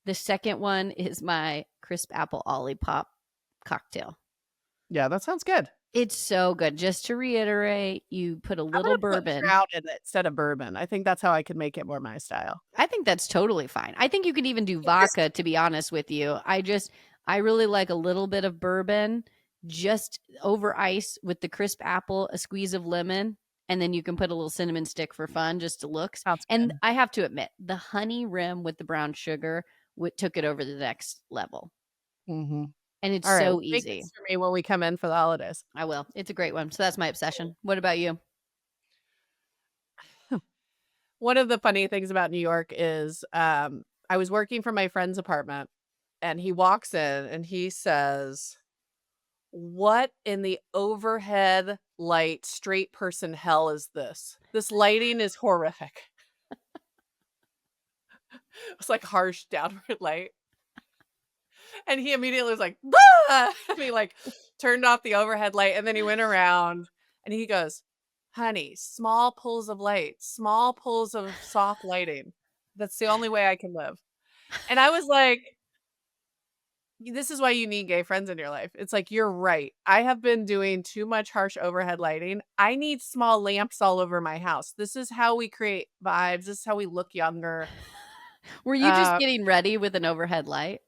[SPEAKER 1] The second one is my crisp apple Olipop cocktail.
[SPEAKER 2] Yeah, that sounds good.
[SPEAKER 1] It's so good. Just to reiterate, you put a
[SPEAKER 2] I'm
[SPEAKER 1] little
[SPEAKER 2] gonna put
[SPEAKER 1] bourbon.
[SPEAKER 2] trout in it instead of bourbon. I think that's how I could make it more my style.
[SPEAKER 1] I think that's totally fine. I think you could even do vodka, to be honest with you. I really like a little bit of bourbon just over ice with the crisp apple, a squeeze of lemon, and then you can put a little cinnamon stick for fun, just to looks.
[SPEAKER 2] Sounds
[SPEAKER 1] And
[SPEAKER 2] good.
[SPEAKER 1] I have to admit, the honey rim with the brown sugar took it over to the next level.
[SPEAKER 2] Mm-hmm.
[SPEAKER 1] And it's
[SPEAKER 2] All right,
[SPEAKER 1] so
[SPEAKER 2] make
[SPEAKER 1] easy.
[SPEAKER 2] this for me when we come in for the holidays.
[SPEAKER 1] I will. It's a great one. So that's my obsession. What about you?
[SPEAKER 2] One of the funny things about New York is I was working from my friend's apartment and he walks in and he says, "What in the overhead light straight person hell is this? This lighting is horrific." It's like harsh downward light. And he immediately was like, "Bah!" And he like turned off the overhead light and then he went around and he goes, "Honey, small pulls of light, small pulls of soft lighting. That's the only way I can live." And I was like, this is why you need gay friends in your life. It's like, you're right. I have been doing too much harsh overhead lighting. I need small lamps all over my house. This is how we create vibes. This is how we look younger.
[SPEAKER 1] Were you just getting ready with an overhead light?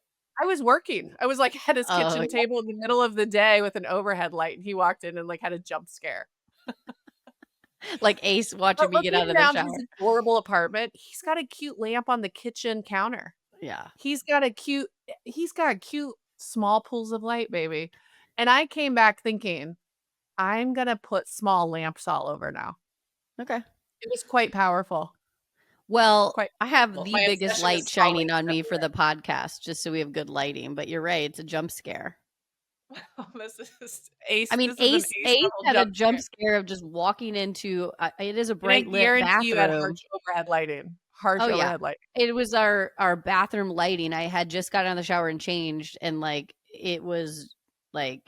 [SPEAKER 2] I was working. I was like at his
[SPEAKER 1] Oh,
[SPEAKER 2] kitchen table in the middle of the day with an overhead light, and he walked in and like had a jump scare.
[SPEAKER 1] like Ace watching
[SPEAKER 2] But
[SPEAKER 1] me get out
[SPEAKER 2] looking
[SPEAKER 1] of the
[SPEAKER 2] around
[SPEAKER 1] shower.
[SPEAKER 2] his adorable apartment, he's got a cute lamp on the kitchen counter.
[SPEAKER 1] Yeah.
[SPEAKER 2] He's got cute small pools of light, baby. And I came back thinking, I'm gonna put small lamps all over now.
[SPEAKER 1] Okay.
[SPEAKER 2] It was quite powerful.
[SPEAKER 1] Well,
[SPEAKER 2] Quite
[SPEAKER 1] I have
[SPEAKER 2] powerful.
[SPEAKER 1] the
[SPEAKER 2] My
[SPEAKER 1] biggest
[SPEAKER 2] obsession is
[SPEAKER 1] light
[SPEAKER 2] small
[SPEAKER 1] shining
[SPEAKER 2] lamps
[SPEAKER 1] on me for
[SPEAKER 2] everywhere.
[SPEAKER 1] the podcast, just so we have good lighting. But you're right, it's a jump scare.
[SPEAKER 2] This is Ace.
[SPEAKER 1] I mean,
[SPEAKER 2] This is an
[SPEAKER 1] Ace
[SPEAKER 2] Ace level
[SPEAKER 1] had a
[SPEAKER 2] jump
[SPEAKER 1] jump
[SPEAKER 2] scare.
[SPEAKER 1] scare of just walking into it is a
[SPEAKER 2] And I
[SPEAKER 1] bright lit
[SPEAKER 2] guarantee you had
[SPEAKER 1] bathroom.
[SPEAKER 2] harsh overhead lighting. Harsh
[SPEAKER 1] Oh yeah.
[SPEAKER 2] overhead lighting.
[SPEAKER 1] It was our bathroom lighting. I had just got out of the shower and changed, and like it was like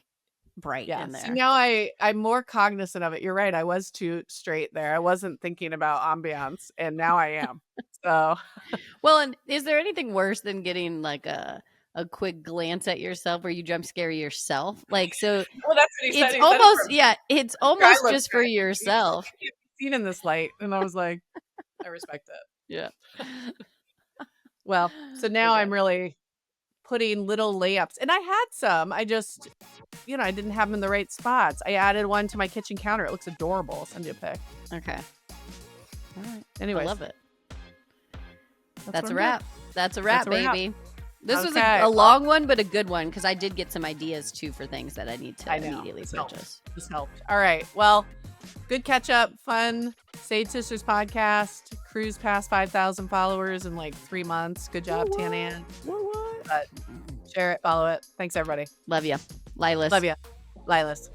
[SPEAKER 1] bright
[SPEAKER 2] Yeah.
[SPEAKER 1] in
[SPEAKER 2] See,
[SPEAKER 1] there.
[SPEAKER 2] now I'm more cognizant of it. You're right. I was too straight there. I wasn't thinking about ambiance, and now I am. So
[SPEAKER 1] Well, and is there anything worse than getting like a quick glance at yourself where you jump scare yourself? Like, so
[SPEAKER 2] well, that's what he said.
[SPEAKER 1] it's
[SPEAKER 2] He said it
[SPEAKER 1] almost,
[SPEAKER 2] for
[SPEAKER 1] yeah, it's
[SPEAKER 2] I
[SPEAKER 1] almost
[SPEAKER 2] look
[SPEAKER 1] just for
[SPEAKER 2] good.
[SPEAKER 1] yourself.
[SPEAKER 2] I can't be seen in this light. And I was like, I respect it.
[SPEAKER 1] Yeah.
[SPEAKER 2] Well, so now
[SPEAKER 1] Okay.
[SPEAKER 2] I'm really putting little layups. And I had some. I just, I didn't have them in the right spots. I added one to my kitchen counter. It looks adorable. I'll send you a pic.
[SPEAKER 1] Okay. All right.
[SPEAKER 2] Anyways,
[SPEAKER 1] I love it.
[SPEAKER 2] what
[SPEAKER 1] That's a
[SPEAKER 2] I'm
[SPEAKER 1] wrap. That's a wrap,
[SPEAKER 2] That's a wrap.
[SPEAKER 1] baby. This was
[SPEAKER 2] Okay.
[SPEAKER 1] a long one, but a good one because I did get some ideas too for things that I need to immediately
[SPEAKER 2] This
[SPEAKER 1] purchase.
[SPEAKER 2] helped. This helped. All right. Well, good catch up. Fun. Sage Sisters podcast. Cruise past 5,000 followers in like 3 months. Good job, Tanan. But share it, follow it. Thanks, everybody.
[SPEAKER 1] Love you. Lilas.
[SPEAKER 2] Love you. Lilas.